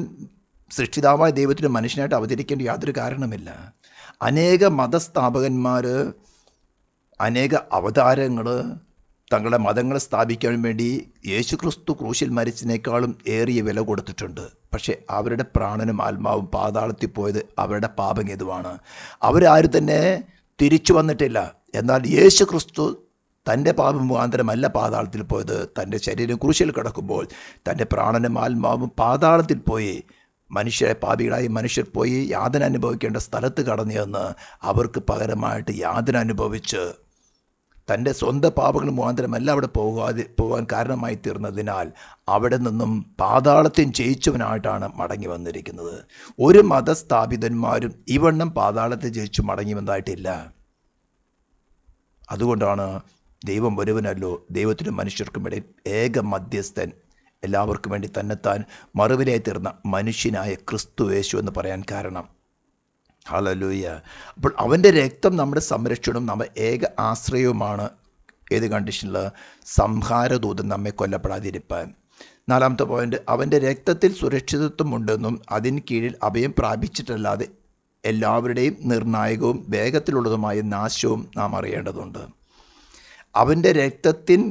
സൃഷ്ടിതാവായ ദൈവത്തിന് മനുഷ്യനായിട്ട് അവതരിക്കേണ്ട യാതൊരു കാരണമില്ല. അനേക മതസ്ഥാപകന്മാർ അനേക അവതാരങ്ങൾ തങ്ങളുടെ മതങ്ങളെ സ്ഥാപിക്കാൻ വേണ്ടി യേശുക്രിസ്തു ക്രൂശിൽ മരിച്ചതിനേക്കാളും ഏറിയ വില കൊടുത്തിട്ടുണ്ട്. പക്ഷേ അവരുടെ പ്രാണനും ആത്മാവും പാതാളത്തിൽ പോയത് അവരുടെ പാപഹേതുവാണ്. അവരാരും തന്നെ തിരിച്ചു വന്നിട്ടില്ല. എന്നാൽ യേശുക്രിസ്തു തൻ്റെ പാപം മുഖാന്തരമല്ല പാതാളത്തിൽ പോയത്. തൻ്റെ ശരീരം ക്രൂശിൽ കിടക്കുമ്പോൾ തൻ്റെ പ്രാണനും ആത്മാവും പാതാളത്തിൽ പോയി പാപികളായി മനുഷ്യർ പോയി യാതന അനുഭവിക്കേണ്ട സ്ഥലത്ത് കടന്നു ചെന്ന് അവർക്ക് പകരമായിട്ട് യാതന അനുഭവിച്ച് തൻ്റെ സ്വന്തം പാപങ്ങൾ മുഖാന്തരമല്ല അവിടെ പോകാൻ കാരണമായി തീർന്നതിനാൽ അവിടെ നിന്നും പാതാളത്തിൽ ജയിച്ചവനായിട്ടാണ് മടങ്ങി വന്നിരിക്കുന്നത്. ഒരു മതസ്ഥാപിതന്മാരും ഇവണ്ണം പാതാളത്തെ ജയിച്ചു മടങ്ങി വന്നതായിട്ടില്ല. അതുകൊണ്ടാണ് ദൈവം ഒരുവനല്ലോ, ദൈവത്തിനും മനുഷ്യർക്കും ഇടയിൽ ഏക മധ്യസ്ഥൻ, എല്ലാവർക്കും വേണ്ടി തന്നെത്താൻ മറുവിലായി തീർന്ന മനുഷ്യനായ ക്രിസ്തു യേശു എന്ന് പറയാൻ കാരണം. ഹല്ലേലൂയ. അപ്പോൾ അവൻ്റെ രക്തം നമ്മുടെ സംരക്ഷണവും നമ്മുടെ ഏക ആശ്രയവുമാണ്. ഏത് കണ്ടീഷനിൽ? സംഹാരദൂതൻ നമ്മെ കൊല്ലപ്പെടാതിരിപ്പാൻ. 4-ാമത്തെ പോയിന്റ്, അവൻ്റെ രക്തത്തിൽ സുരക്ഷിതത്വം ഉണ്ടെന്നും അതിന് കീഴിൽ അഭയം പ്രാപിച്ചിട്ടല്ലാതെ എല്ലാവരുടെയും നിർണായകവും വേഗത്തിലുള്ളതുമായ നാശവും നാം അറിയേണ്ടതുണ്ട്. അവൻ്റെ രക്തത്തിൻ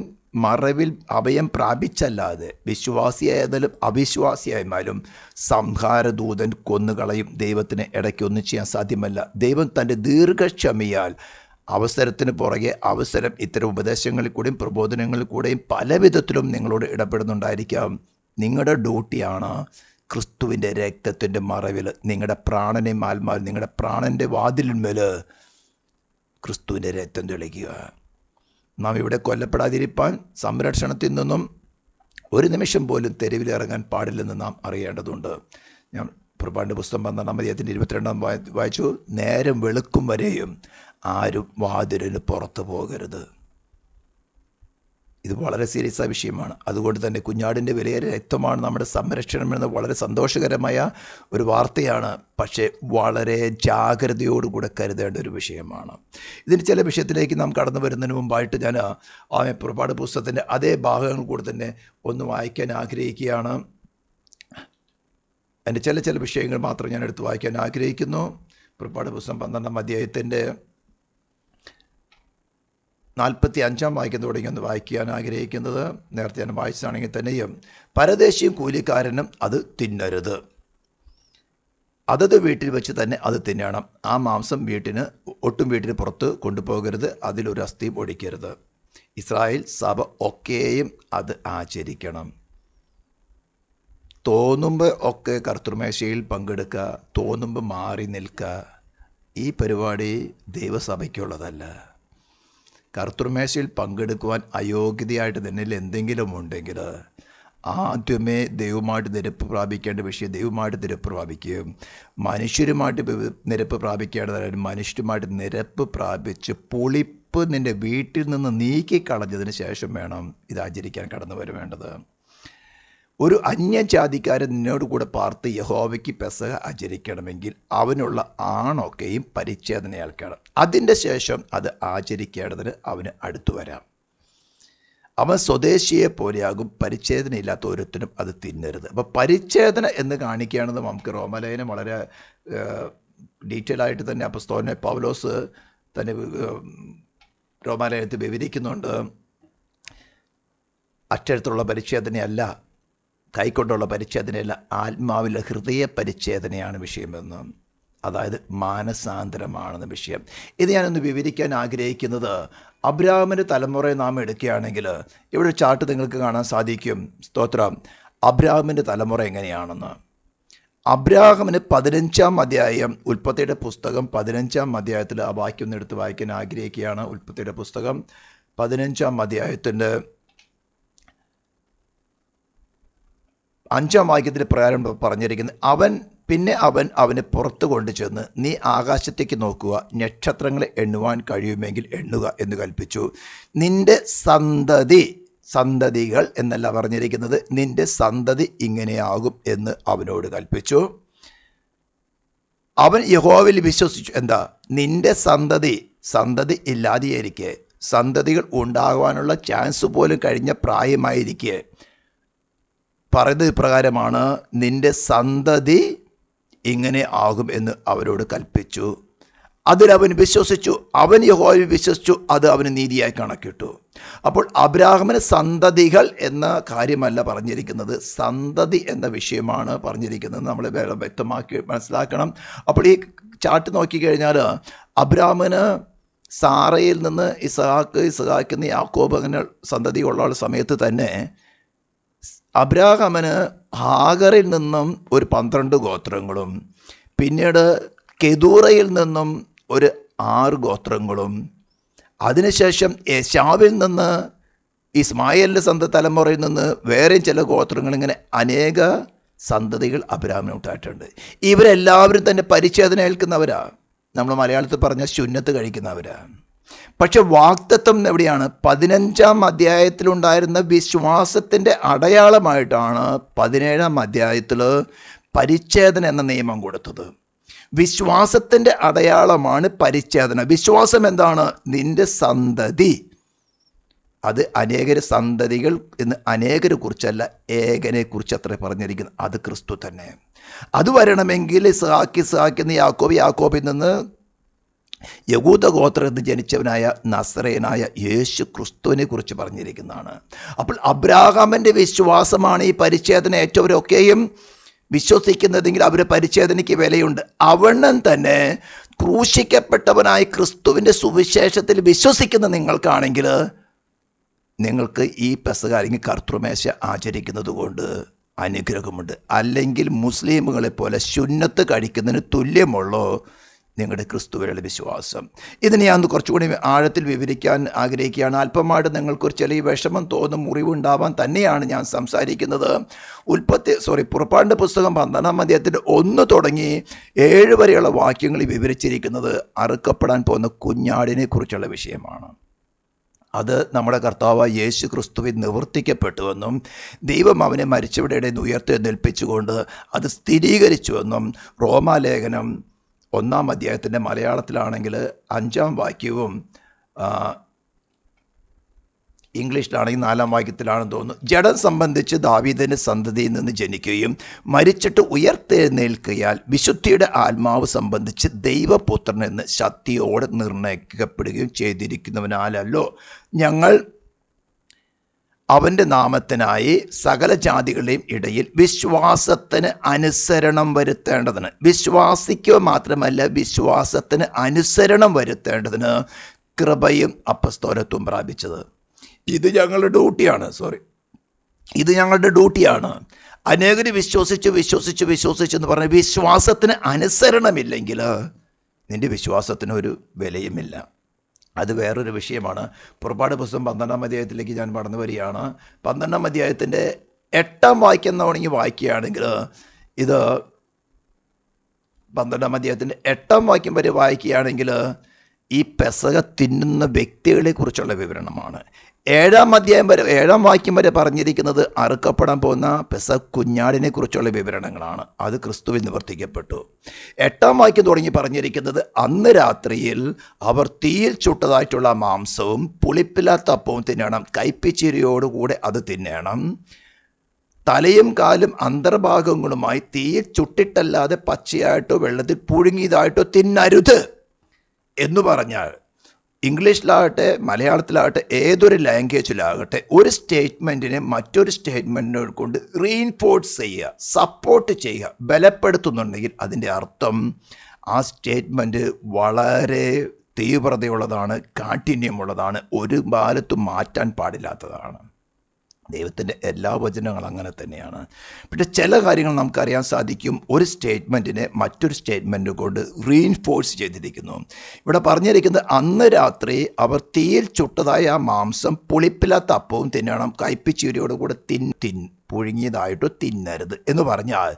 മറവിൽ അഭയം പ്രാപിച്ചല്ലാതെ വിശ്വാസിയായാലും അവിശ്വാസിയായാലും സംഹാരദൂതൻ കൊന്നുകളയും. ദൈവത്തിന് ഇടയ്ക്കൊന്നും ചെയ്യാൻ സാധ്യമല്ല. ദൈവം തൻ്റെ ദീർഘക്ഷമയാൽ അവസരത്തിന് പുറകെ അവസരം ഇത്തരം ഉപദേശങ്ങളിൽ കൂടെയും പ്രബോധനങ്ങളിൽ കൂടെയും പല വിധത്തിലും നിങ്ങളോട് ഇടപെടുന്നുണ്ടായിരിക്കാം. നിങ്ങളുടെ ഡ്യൂട്ടിയാണ് ക്രിസ്തുവിൻ്റെ രക്തത്തിൻ്റെ മറവിൽ നിങ്ങളുടെ പ്രാണനെയും ആത്മാവിൽ നിങ്ങളുടെ പ്രാണൻ്റെ വാതിലിന്മേൽ ക്രിസ്തുവിൻ്റെ രക്തം തെളിക്കുക. നാം ഇവിടെ കൊല്ലപ്പെടാതിരിപ്പാൻ സംരക്ഷണത്തിൽ നിന്നും ഒരു നിമിഷം പോലും തെരുവിലിറങ്ങാൻ പാടില്ലെന്ന് നാം അറിയേണ്ടതുണ്ട്. ഞാൻ പുറപ്പാടിൻ്റെ പുസ്തകം 12-ാം അധ്യായത്തിൻ്റെ 22-ാം വായിച്ചു. നേരം വെളുക്കും വരെയും ആരും വാതിലിന് പുറത്ത് പോകരുത്. ഇത് വളരെ സീരിയസ് ആയ വിഷയമാണ്. അതുകൊണ്ട് തന്നെ കുഞ്ഞാടിൻ്റെ വിലയേറിയ രക്തമാണ് നമ്മുടെ സംരക്ഷണം എന്ന വളരെ സന്തോഷകരമായ ഒരു വാർത്തയാണ്. പക്ഷേ വളരെ ജാഗ്രതയോടുകൂടെ കരുതേണ്ട ഒരു വിഷയമാണ്. ഇതിന് ചില വിഷയത്തിലേക്ക് നാം കടന്നു വരുന്നതിന് മുമ്പായിട്ട് ഞാൻ പുറപ്പാട് പുസ്തകത്തിൻ്റെ അതേ ഭാഗങ്ങൾ കൂടെ തന്നെ ഒന്ന് വായിക്കാൻ ആഗ്രഹിക്കുകയാണ്. എൻ്റെ ചില വിഷയങ്ങൾ മാത്രം ഞാൻ എടുത്ത് വായിക്കാൻ ആഗ്രഹിക്കുന്നു. പുറപ്പാട് പുസ്തകം 12-ാം അധ്യായത്തിൻ്റെ 45-ാം വാക്യം തുടങ്ങി ഒന്ന് വായിക്കാൻ ആഗ്രഹിക്കുന്നത്. നേരത്തെ ഞാൻ വായിച്ചാണെങ്കിൽ തന്നെയും പരദേശിയും കൂലിക്കാരനും അത് തിന്നരുത്. അതത് വീട്ടിൽ വെച്ച് തന്നെ അത് തിന്നണം. ആ മാംസം ഒട്ടും വീട്ടിന് പുറത്ത് കൊണ്ടുപോകരുത്. അതിലൊരു അസ്ഥിയും ഒടിക്കരുത്. ഇസ്രായേൽ സഭ ഒക്കെയും അത് ആചരിക്കണം. തോന്നുമ്പോൾ ഒക്കെ കർത്തൃമേശയിൽ പങ്കെടുക്കുക, തോന്നുമ്പോൾ മാറി നിൽക്കുക. ഈ പരിപാടി ദൈവസഭയ്ക്കുള്ളതല്ല. കർത്തൃമേശയിൽ പങ്കെടുക്കുവാൻ അയോഗ്യതയായിട്ട് നിന്നിൽ എന്തെങ്കിലും ഉണ്ടെങ്കിൽ ആദ്യമേ ദൈവമായിട്ട് നിരപ്പ് പ്രാപിക്കേണ്ട വിഷയം ദൈവമായിട്ട് നിരപ്പ് പ്രാപിക്കുകയും മനുഷ്യരുമായിട്ട് നിരപ്പ് പ്രാപിക്കേണ്ടതായാലും മനുഷ്യരുമായിട്ട് നിരപ്പ് പ്രാപിച്ച് പുളിപ്പ് നിൻ്റെ വീട്ടിൽ നിന്ന് നീക്കിക്കളഞ്ഞതിന് ശേഷം വേണം ഇത് ആചരിക്കാൻ കടന്നു വരേണ്ടത്. ഒരു അന്യജാതിക്കാരൻ നിന്നോട് കൂടെ പാർത്ത് യഹോവയ്ക്ക് പെസഹ ആചരിക്കണമെങ്കിൽ അവനുള്ള ആണൊക്കെയും പരിച്ഛേദന ഏൽക്കണം. അതിൻ്റെ ശേഷം അത് ആചരിക്കേണ്ടതിന് അവന് അടുത്തു വരാം. അവൻ സ്വദേശിയെ പോലെയാകും. പരിച്ഛേദനയില്ലാത്ത ഒരുത്തിനും അത് തിന്നരുത്. അപ്പോൾ പരിച്ഛേദന എന്ന് കാണിക്കുകയാണെന്ന് നമുക്ക് റോമാലേഖനം വളരെ ഡീറ്റെയിൽ ആയിട്ട് തന്നെ അപ്പോസ്തലനായ പൗലോസ് തന്നെ റോമാലേഖനത്തിൽ വിവരിക്കുന്നുണ്ട്. അക്ഷരത്തിലുള്ള പരിച്ഛേദനയല്ല, കൈക്കൊണ്ടുള്ള പരിച്ഛേദനയല്ല, ആത്മാവിലെ ഹൃദയ പരിച്ഛേദനയാണ് വിഷയമെന്ന്. അതായത് മാനസാന്തരമാണെന്ന് വിഷയം. ഇത് ഞാനൊന്ന് വിവരിക്കാൻ ആഗ്രഹിക്കുന്നത് അബ്രാഹാമിൻ്റെ തലമുറയെ നാം എടുക്കുകയാണെങ്കിൽ ഇവിടെ ചാർട്ട് നിങ്ങൾക്ക് കാണാൻ സാധിക്കും. സ്തോത്രം. അബ്രാഹാമിൻ്റെ തലമുറ എങ്ങനെയാണെന്ന്. അബ്രാഹാമിന് 15-ാം അധ്യായം ഉൽപ്പത്തിയുടെ പുസ്തകം 15-ാം അധ്യായത്തിൽ ആ വാക്യം ഒന്ന് എടുത്ത് വായിക്കാൻ ആഗ്രഹിക്കുകയാണ്. ഉൽപ്പത്തിയുടെ പുസ്തകം 15-ാം അധ്യായത്തിൻ്റെ 5-ാം വാക്യത്തിൽ പ്രകാരം പറഞ്ഞിരിക്കുന്നത്, അവൻ അവനെ പുറത്ത് കൊണ്ടു ചെന്ന് നീ ആകാശത്തേക്ക് നോക്കുക, നക്ഷത്രങ്ങളെ എണ്ണുവാൻ കഴിയുമെങ്കിൽ എണ്ണുക എന്ന് കൽപ്പിച്ചു. നിന്റെ സന്തതികൾ എന്നല്ല പറഞ്ഞിരിക്കുന്നത്, നിന്റെ സന്തതി ഇങ്ങനെയാകും എന്ന് അവനോട് കൽപ്പിച്ചു. അവൻ യഹോവയിൽ വിശ്വസിച്ചു. എന്താ? നിന്റെ സന്തതി ഇല്ലാതെയിരിക്കെ, സന്തതികൾ ഉണ്ടാകുവാനുള്ള ചാൻസ് പോലും കഴിഞ്ഞ പ്രായമായിരിക്കെ പറയുന്നത് ഇപ്രകാരമാണ്, നിന്റെ സന്തതി ഇങ്ങനെ ആകും എന്ന് അവരോട് കൽപ്പിച്ചു. അതിലവൻ വിശ്വസിച്ചു. അവൻ യഹോവയിൽ വിശ്വസിച്ചു. അത് അവന് നീതിയായി കണക്കിട്ടു. അപ്പോൾ അബ്രാഹാമിന് സന്തതികൾ എന്ന കാര്യമല്ല പറഞ്ഞിരിക്കുന്നത്, സന്തതി എന്ന വിഷയമാണ് പറഞ്ഞിരിക്കുന്നത്. നമ്മൾ വ്യക്തമാക്കി മനസ്സിലാക്കണം. അപ്പോൾ ഈ ചാർട്ട് നോക്കിക്കഴിഞ്ഞാൽ അബ്രാഹാമിന് സാറയിൽ നിന്ന് ഇസഹാക്കിൽ നിന്ന് യാക്കോബ് അങ്ങനെ സന്തതികളുള്ള സമയത്ത് തന്നെ അബ്രാഹാമിന് ഹാഗറിൽ നിന്നും ഒരു 12 ഗോത്രങ്ങളും പിന്നീട് കെതൂറയിൽ നിന്നും ഒരു 6 ഗോത്രങ്ങളും അതിനുശേഷം യേശാവിൽ നിന്ന് ഇസ്മായേലിൻ്റെ തലമുറയിൽ നിന്ന് വേറെയും ചില ഗോത്രങ്ങൾ, ഇങ്ങനെ അനേക സന്തതികൾ അബ്രാഹാമിന് ഉണ്ടായിട്ടുണ്ട്. ഇവരെല്ലാവരും തന്നെ പരിച്ഛേദന ഏൽക്കുന്നവരാ. നമ്മൾ മലയാളത്തിൽ പറഞ്ഞ ശുന്നത്ത് കഴിക്കുന്നവരാ. പക്ഷെ വാഗ്ദത്തം എവിടെയാണ്? 15-ാം അധ്യായത്തിലുണ്ടായിരുന്ന വിശ്വാസത്തിൻ്റെ അടയാളമായിട്ടാണ് 17-ാം അധ്യായത്തിൽ പരിച്ഛേദന എന്ന നിയമം കൊടുത്തത്. വിശ്വാസത്തിൻ്റെ അടയാളമാണ് പരിച്ഛേദന. വിശ്വാസം എന്താണ്? നിന്റെ സന്തതി. അത് അനേകര് സന്തതികൾ എന്ന് അനേകരെ കുറിച്ചല്ല, ഏകനെ കുറിച്ച് അത്ര പറഞ്ഞിരിക്കുന്നത്. അത് ക്രിസ്തു തന്നെ. അത് വരണമെങ്കിൽ ഇസ്ഹാക്കിൽ നിന്ന് യാക്കോബിൽ നിന്ന് യഹൂദ ഗോത്രത്തിൽ ജനിച്ചവനായ നസറേനായ യേശു ക്രിസ്തുവിനെ കുറിച്ച് പറഞ്ഞിരിക്കുന്നതാണ്. അപ്പോൾ അബ്രാഹാമിൻ്റെ വിശ്വാസമാണ് ഈ പരിച്ഛേദന ഏറ്റവരൊക്കെയും വിശ്വസിക്കുന്നതെങ്കിൽ അവരുടെ പരിച്ഛേദനയ്ക്ക് വിലയുണ്ട്. അവണ്ണം തന്നെ ക്രൂശിക്കപ്പെട്ടവനായ ക്രിസ്തുവിൻ്റെ സുവിശേഷത്തിൽ വിശ്വസിക്കുന്ന നിങ്ങൾക്കാണെങ്കിൽ നിങ്ങൾക്ക് ഈ പെസഹ അല്ലെങ്കിൽ കർത്തൃമേശ ആചരിക്കുന്നത് കൊണ്ട് അനുഗ്രഹമുണ്ട്. അല്ലെങ്കിൽ മുസ്ലിമുകളെ പോലെ സുന്നത്ത് കഴിക്കുന്നതിന് തുല്യമുള്ളൂ നിങ്ങളുടെ ക്രിസ്തുവിലുള്ള വിശ്വാസം. ഇതിനെ ഞാൻ കുറച്ചുകൂടി ആഴത്തിൽ വിവരിക്കാൻ ആഗ്രഹിക്കുകയാണ്. അല്പമായിട്ട് നിങ്ങൾക്കൊരു ചെറിയ വിഷമം തോന്നും, മുറിവുണ്ടാവാൻ തന്നെയാണ് ഞാൻ സംസാരിക്കുന്നത്. പുറപ്പാടിൻ്റെ പുസ്തകം 12-ാം അധ്യായത്തിൻ്റെ 1 തുടങ്ങി 7 വരെയുള്ള വാക്യങ്ങൾ വിവരിച്ചിരിക്കുന്നത് അറുക്കപ്പെടാൻ പോകുന്ന കുഞ്ഞാടിനെ കുറിച്ചുള്ള വിഷയമാണ്. അത് നമ്മുടെ കർത്താവായ യേശു ക്രിസ്തുവിൽ നിവർത്തിക്കപ്പെട്ടുവെന്നും ദൈവം അവനെ മരിച്ചവരുടെ ഇടയിൽ നിന്ന് ഉയർത്തെഴുന്നേൽപ്പിച്ചുകൊണ്ട് അത് സ്ഥിരീകരിച്ചുവെന്നും റോമാലേഖനം 1-ാം അധ്യായത്തിൻ്റെ മലയാളത്തിലാണെങ്കിൽ 5-ാം വാക്യവും ഇംഗ്ലീഷിലാണെങ്കിൽ 4-ാം വാക്യത്തിലാണെന്ന് തോന്നുന്നു. ജഡം സംബന്ധിച്ച് ദാവീദിൻ്റെ സന്തതിയിൽ നിന്ന് ജനിക്കുകയും മരിച്ചിട്ട് ഉയർത്തെഴുന്നേൽക്കയാൽ വിശുദ്ധിയുടെ ആത്മാവ് സംബന്ധിച്ച് ദൈവപുത്രൻ എന്ന് ശക്തിയോടെ നിർണയിക്കപ്പെടുകയും ചെയ്തിരിക്കുന്നവനാലല്ലോ ഞങ്ങൾ അവൻ്റെ നാമത്തിനായി സകല ജാതികളുടെയും ഇടയിൽ വിശ്വാസത്തിന് അനുസരണം വരുത്തേണ്ടതിന്, വിശ്വാസിക്കുക മാത്രമല്ല വിശ്വാസത്തിന് അനുസരണം വരുത്തേണ്ടതിന് കൃപയും അപ്പസ്തോലത്വം പ്രാപിച്ചത്. ഇത് ഞങ്ങളുടെ ഡ്യൂട്ടിയാണ്. അനേകർ വിശ്വസിച്ചെന്ന് പറഞ്ഞ വിശ്വാസത്തിന് അനുസരണമില്ലെങ്കിൽ നിൻ്റെ വിശ്വാസത്തിനൊരു വിലയുമില്ല. അത് വേറൊരു വിഷയമാണ്. പുറപ്പാട് പുസ്തകം 12-ാം അധ്യായത്തിലേക്ക് ഞാൻ കടന്നു വരികയാണ്. 12-ാം അധ്യായത്തിൻ്റെ 8-ാം വാക്യം തുടങ്ങി വായിക്കുകയാണെങ്കിൽ ഇത് 12-ാം അധ്യായത്തിൻ്റെ 8-ാം വാക്യം വരെ വായിക്കുകയാണെങ്കിൽ ഈ പെസഹ തിന്നുന്ന വ്യക്തികളെ കുറിച്ചുള്ള വിവരണമാണ്. 7-ാം വാക്യം വരെ പറഞ്ഞിരിക്കുന്നത് അറുക്കപ്പെടാൻ പോകുന്ന പെസഹ കുഞ്ഞാടിനെ കുറിച്ചുള്ള വിവരണങ്ങളാണ്. അത് ക്രിസ്തുവിൽ നിവർത്തിക്കപ്പെട്ടു. 8-ാം വാക്യം തുടങ്ങി പറഞ്ഞിരിക്കുന്നത് അന്ന് രാത്രിയിൽ അവർ തീയിൽ ചുട്ടതായിട്ടുള്ള മാംസവും പുളിപ്പില്ലാത്ത അപ്പവും തിന്നണം, കയ്പിച്ചിരിയോടുകൂടെ അത് തിന്നണം. തലയും കാലും അന്തർഭാഗങ്ങളുമായി തീയിൽ ചുട്ടിട്ടല്ലാതെ പച്ചയായിട്ടോ വെള്ളത്തിൽ പുഴുങ്ങിയതായിട്ടോ തിന്നരുത് എന്ന് പറഞ്ഞാൽ ഇംഗ്ലീഷിലാകട്ടെ മലയാളത്തിലാകട്ടെ ഏതൊരു ലാംഗ്വേജിലാകട്ടെ ഒരു സ്റ്റേറ്റ്മെൻറ്റിനെ മറ്റൊരു സ്റ്റേറ്റ്മെൻറ്റിനെ കൊണ്ട് റീഇൻഫോഴ്സ് ചെയ്യുക, സപ്പോർട്ട് ചെയ്യുക, ബലപ്പെടുത്തുന്നുണ്ടെങ്കിൽ അതിൻ്റെ അർത്ഥം ആ സ്റ്റേറ്റ്മെൻറ്റ് വളരെ തീവ്രതയുള്ളതാണ്, കാഠിന്യമുള്ളതാണ്, ഒരു കാലത്തും മാറ്റാൻ പാടില്ലാത്തതാണ്. ദൈവത്തിൻ്റെ എല്ലാ വചനങ്ങളും അങ്ങനെ തന്നെയാണ്. പക്ഷേ ചില കാര്യങ്ങൾ നമുക്കറിയാൻ സാധിക്കും, ഒരു സ്റ്റേറ്റ്മെൻറ്റിനെ മറ്റൊരു സ്റ്റേറ്റ്മെൻറ്റ് കൊണ്ട് റീഇൻഫോഴ്സ് ചെയ്തിരിക്കുന്നു. ഇവിടെ പറഞ്ഞിരിക്കുന്നത് അന്ന് രാത്രി അവർ തീയിൽ ചുട്ടതായ ആ മാംസം പുളിപ്പില്ലാത്ത അപ്പവും തിന്നണം, കയ്പിച്ചീരിയോടുകൂടെ പുഴുങ്ങിയതായിട്ടോ തിന്നരുത് എന്ന് പറഞ്ഞാൽ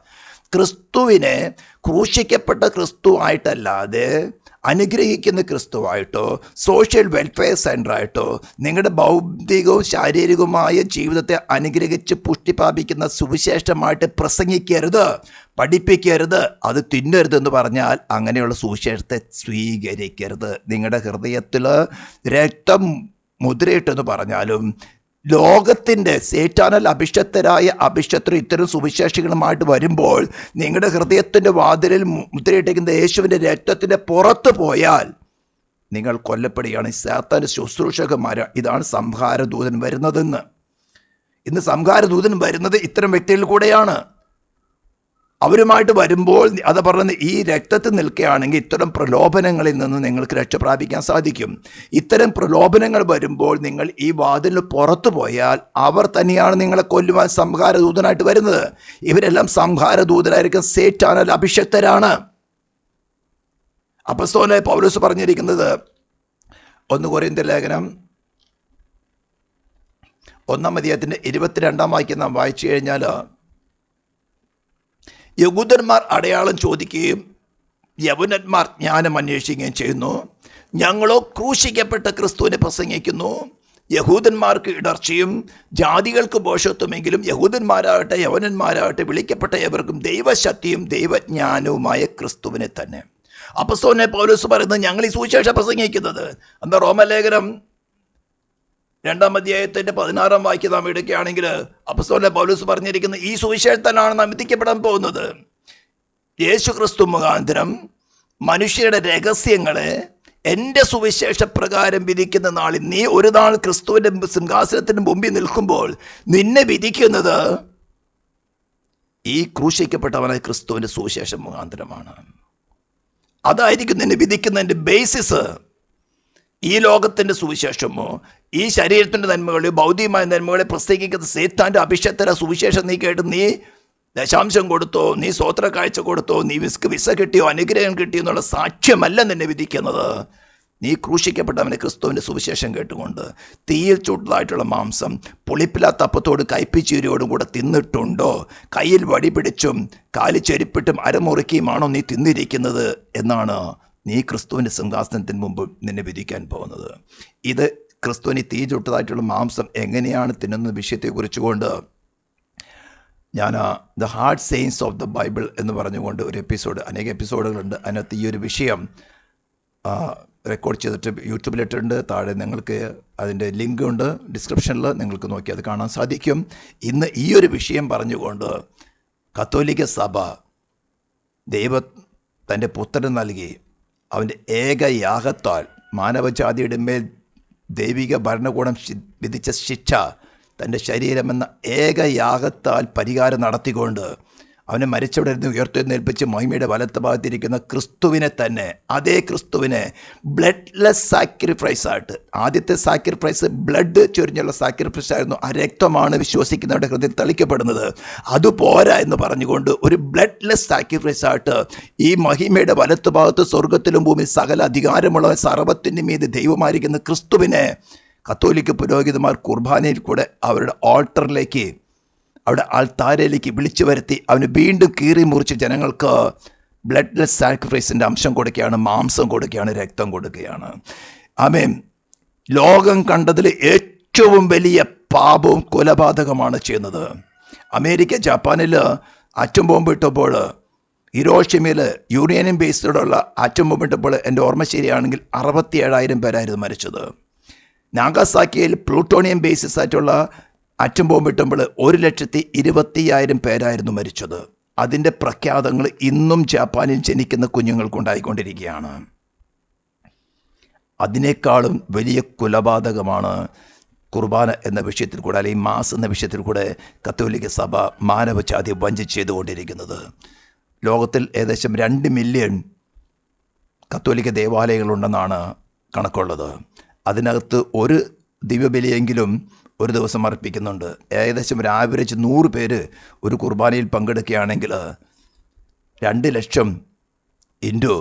ക്രിസ്തുവിനെ ക്രൂശിക്കപ്പെട്ട ക്രിസ്തുവായിട്ടല്ലാതെ അനുഗ്രഹിക്കുന്ന ക്രിസ്തുവായിട്ടോ സോഷ്യൽ വെൽഫെയർ സെൻ്ററായിട്ടോ നിങ്ങളുടെ ഭൗതികവും ശാരീരികവുമായ ജീവിതത്തെ അനുഗ്രഹിച്ച് പുഷ്ടി പ്രാപിക്കുന്ന സുവിശേഷമായിട്ട് പ്രസംഗിക്കരുത്, പഠിപ്പിക്കരുത്, അത് തിന്നരുതെന്ന് പറഞ്ഞാൽ അങ്ങനെയുള്ള സുവിശേഷത്തെ സ്വീകരിക്കരുത്. നിങ്ങളുടെ ഹൃദയത്തിൽ രക്തം മുദ്രയിട്ടെന്ന് പറഞ്ഞാലും ലോകത്തിൻ്റെ സേറ്റാനാൽ അഭിഷക്തർ ഇത്തരം സുവിശേഷങ്ങളുമായിട്ട് വരുമ്പോൾ നിങ്ങളുടെ ഹൃദയത്തിൻ്റെ വാതിലിൽ മുദ്രയിട്ടിരിക്കുന്ന യേശുവിൻ്റെ രക്തത്തിൻ്റെ പുറത്ത് പോയാൽ നിങ്ങൾ കൊല്ലപ്പെടുകയാണ്. സാത്താൻ്റെ ശുശ്രൂഷകന്മാർ ഇതാണ് സംഹാരദൂതൻ വരുന്നതെന്ന്. ഇന്ന് സംഹാരദൂതൻ വരുന്നത് ഇത്തരം വ്യക്തികളിൽ കൂടെയാണ്. അവരുമായിട്ട് വരുമ്പോൾ അത് പറഞ്ഞത് ഈ രക്തത്തിൽ നിൽക്കുകയാണെങ്കിൽ ഇത്തരം പ്രലോഭനങ്ങളിൽ നിന്ന് നിങ്ങൾക്ക് രക്ഷ പ്രാപിക്കാൻ സാധിക്കും. ഇത്തരം പ്രലോഭനങ്ങൾ വരുമ്പോൾ നിങ്ങൾ ഈ വാതിലിന് പുറത്തു പോയാൽ അവർ തന്നെയാണ് നിങ്ങളെ കൊല്ലുവാൻ സംഹാരദൂതനായിട്ട് വരുന്നത്. ഇവരെല്ലാം സംഹാരദൂതനായിരിക്കും, സേറ്റാനാൽ അഭിഷക്തരാണ്. അപ്പോസ്തലനായ പൗലോസ് പറഞ്ഞിരിക്കുന്നത് 1 കൊരിന്ത്യർ ലേഖനം 1-ാം അധ്യായത്തിൻ്റെ 22-ാം വാക്യം നാം വായിച്ചു കഴിഞ്ഞാൽ യഹൂദന്മാർ അടയാളം ചോദിക്കുകയും യവനന്മാർ ജ്ഞാനം അന്വേഷിക്കുകയും ചെയ്യുന്നു. ഞങ്ങളോ ക്രൂശിക്കപ്പെട്ട ക്രിസ്തുവിനെ പ്രസംഗിക്കുന്നു. യഹൂദന്മാർക്ക് ഇടർച്ചയും ജാതികൾക്ക് ഭോഷത്വമെങ്കിലും യഹൂദന്മാരാകട്ടെ യവനന്മാരാകട്ടെ വിളിക്കപ്പെട്ട എവർക്കും ദൈവശക്തിയും ദൈവജ്ഞാനവുമായ ക്രിസ്തുവിനെ തന്നെ. അപ്പോസ്തലനായ പൗലോസ് പറയുന്നത് ഞങ്ങൾ ഈ സുവിശേഷം പ്രസംഗിക്കുന്നത് എന്താ? റോമലേഖനം 2-ാം അധ്യായത്തിൻ്റെ 16-ാം വാക്യം നാം എടുക്കുകയാണെങ്കിൽ അപ്പോസ്തലനായ പൗലോസ് പറഞ്ഞിരിക്കുന്നത് ഈ സുവിശേഷത്തിനാണ് നാം വിധിക്കപ്പെടാൻ പോകുന്നത്. യേശു ക്രിസ്തു മുഖാന്തരം മനുഷ്യരുടെ രഹസ്യങ്ങളെ എൻ്റെ സുവിശേഷ പ്രകാരം വിധിക്കുന്ന നാളിൽ നീ ഒരു നാൾ ക്രിസ്തുവിൻ്റെ സിംഹാസനത്തിന് മുമ്പിൽ നിൽക്കുമ്പോൾ നിന്നെ വിധിക്കുന്നത് ഈ ക്രൂശിക്കപ്പെട്ടവനായ ക്രിസ്തുവിൻ്റെ സുവിശേഷം മുഖാന്തരമാണ്. അതായിരിക്കും നിന്നെ വിധിക്കുന്നതിൻ്റെ ബേസിസ്. ഈ ലോകത്തിൻ്റെ സുവിശേഷമോ ഈ ശരീരത്തിൻ്റെ നന്മകളെയോ ഭൗതികമായ നന്മകളെ പ്രസ്താവിക്കുന്ന സേത്താൻ്റെ അഭിഷേകത്തിൻ്റെ സുവിശേഷം നീ കേട്ട് നീ ദശാംശം കൊടുത്തോ, നീ സ്വോത്ര കാഴ്ച കൊടുത്തോ, നീ വിസ കിട്ടിയോ, അനുഗ്രഹം കിട്ടിയോ എന്നുള്ള സാക്ഷ്യമല്ല നിന്നെ വിധിക്കുന്നത്. നീ ക്രൂശിക്കപ്പെട്ടവനെ ക്രിസ്തുവിൻ്റെ സുവിശേഷം കേട്ടുകൊണ്ട് തീയിൽ ചൂട്ടതായിട്ടുള്ള മാംസം പുളിപ്പില്ലാത്ത അപ്പത്തോട് കയ്പിച്ചീരിയോടും കൂടെ തിന്നിട്ടുണ്ടോ, കയ്യിൽ വടി പിടിച്ചും കാലി ചെരുപ്പിട്ടും അരമുറുക്കിയുമാണോ നീ തിന്നിരിക്കുന്നത് എന്നാണ് നീ ക്രിസ്തുവിൻ്റെ സിംഹാസനത്തിന് മുമ്പ് നിന്നെ വിധിക്കാൻ പോകുന്നത്. ഇത് ക്രിസ്തുവിന് തീ ചുട്ടതായിട്ടുള്ള മാംസം എങ്ങനെയാണ് തിന്നുന്ന വിഷയത്തെക്കുറിച്ചുകൊണ്ട് ഞാൻ the hard saints of the Bible എന്ന് പറഞ്ഞുകൊണ്ട് ഒരു എപ്പിസോഡ്, അനേക എപ്പിസോഡുകളുണ്ട്. അതിനകത്ത് ഈ ഒരു വിഷയം റെക്കോർഡ് ചെയ്തിട്ട് യൂട്യൂബിലിട്ടുണ്ട്. താഴെ നിങ്ങൾക്ക് അതിൻ്റെ ലിങ്ക് ഉണ്ട് ഡിസ്ക്രിപ്ഷനിൽ, നിങ്ങൾക്ക് നോക്കി അത് കാണാൻ സാധിക്കും. ഇന്ന് ഈ ഒരു വിഷയം പറഞ്ഞുകൊണ്ട് കത്തോലിക്ക സഭ ദൈവം തൻ്റെ പുത്രൻ നൽകി അവൻ്റെ ഏക യാഗത്താൽ മാനവജാതിയുടെ മേൽ ദൈവിക ഭരണകൂടം വിധിച്ച ശിക്ഷ തൻ്റെ ശരീരമെന്ന ഏക യാഗത്താൽ പരിഹാരം നടത്തിക്കൊണ്ട് അവനെ മരിച്ചവിടെ നിന്ന് ഉയർത്തെഴുന്നേൽപ്പിച്ച് മഹിമയുടെ വലത്ത് ഭാഗത്തിരിക്കുന്ന ക്രിസ്തുവിനെ തന്നെ, അതേ ക്രിസ്തുവിനെ ബ്ലഡ്ലെസ് സാക്രിഫൈസ് ആയിട്ട്, ആദ്യത്തെ സാക്രിഫൈസ് ബ്ലഡ് ചൊരിഞ്ഞുള്ള സാക്രിഫൈസ് ആയിരുന്നു, ആ രക്തമാണ് വിശ്വസിക്കുന്നവരുടെ ഹൃദയം തളിക്കപ്പെടുന്നത്. അതുപോരാ എന്ന് പറഞ്ഞുകൊണ്ട് ഒരു ബ്ലഡ്ലെസ് സാക്രിഫൈസ് ആയിട്ട് ഈ മഹിമയുടെ വലത്ത് ഭാഗത്ത് സ്വർഗത്തിലും ഭൂമിയിൽ സകല അധികാരമുള്ള സർവ്വത്തിൻ്റെ മീതെ ദൈവമായിരിക്കുന്ന ക്രിസ്തുവിനെ കത്തോലിക്ക പുരോഹിതന്മാർ കുർബാനയിൽ കൂടെ അവരുടെ ഓൾട്ടറിലേക്ക്, അവിടെ ആൾത്താരയിലേക്ക് വിളിച്ചു വരുത്തി അവന് വീണ്ടും കീറി മുറിച്ച് ജനങ്ങൾക്ക് ബ്ലഡ്ലെസ് സാക്രിഫൈസിൻ്റെ അംശം കൊടുക്കുകയാണ്, മാംസം കൊടുക്കുകയാണ്, രക്തം കൊടുക്കുകയാണ്. ആമേൻ. ലോകം കണ്ടതിൽ ഏറ്റവും വലിയ പാപവും കൊലപാതകമാണ് ചെയ്യുന്നത്. അമേരിക്ക ജപ്പാനിൽ ആറ്റം ബോംബ് ഇട്ടപ്പോൾ, ഹിരോഷിമയിൽ യുറേനിയം ബേസ്ഡുള്ള ആറ്റം ബോംബ് ഇട്ടപ്പോൾ എൻ്റെ ഓർമ്മ ശരിയാണെങ്കിൽ 67,000 പേരായിരുന്നു മരിച്ചത്. നാഗസാക്കിയിൽ പ്ലൂട്ടോണിയം ബേസിസ് ആയിട്ടുള്ള ആറ്റം ബോംബ് ഇട്ടുമ്പോൾ 1,20,000 പേരായിരുന്നു മരിച്ചത്. അതിൻ്റെ പ്രഖ്യാതങ്ങൾ ഇന്നും ജപ്പാനിൽ ജനിക്കുന്ന കുഞ്ഞുങ്ങൾക്കുണ്ടായിക്കൊണ്ടിരിക്കുകയാണ്. അതിനേക്കാളും വലിയ കൊലപാതകമാണ് കുർബാന എന്ന വിഷയത്തിൽ കൂടെ, അല്ലെങ്കിൽ മാസ് എന്ന വിഷയത്തിൽ കൂടെ കത്തോലിക്ക സഭ മാനവജാതി വഞ്ചിച്ച് ചെയ്തുകൊണ്ടിരിക്കുന്നത്. ലോകത്തിൽ ഏകദേശം 2 മില്യൺ കത്തോലിക്ക ദേവാലയങ്ങളുണ്ടെന്നാണ് കണക്കുള്ളത്. അതിനകത്ത് ഒരു ദിവ്യബലിയെങ്കിലും ഒരു ദിവസം അർപ്പിക്കുന്നുണ്ട്. ഏകദേശം ഒരു ആവറേജ് 100 പേര് ഒരു കുർബാനയിൽ പങ്കെടുക്കുകയാണെങ്കിൽ 2 ലക്ഷം ഇൻറ്റു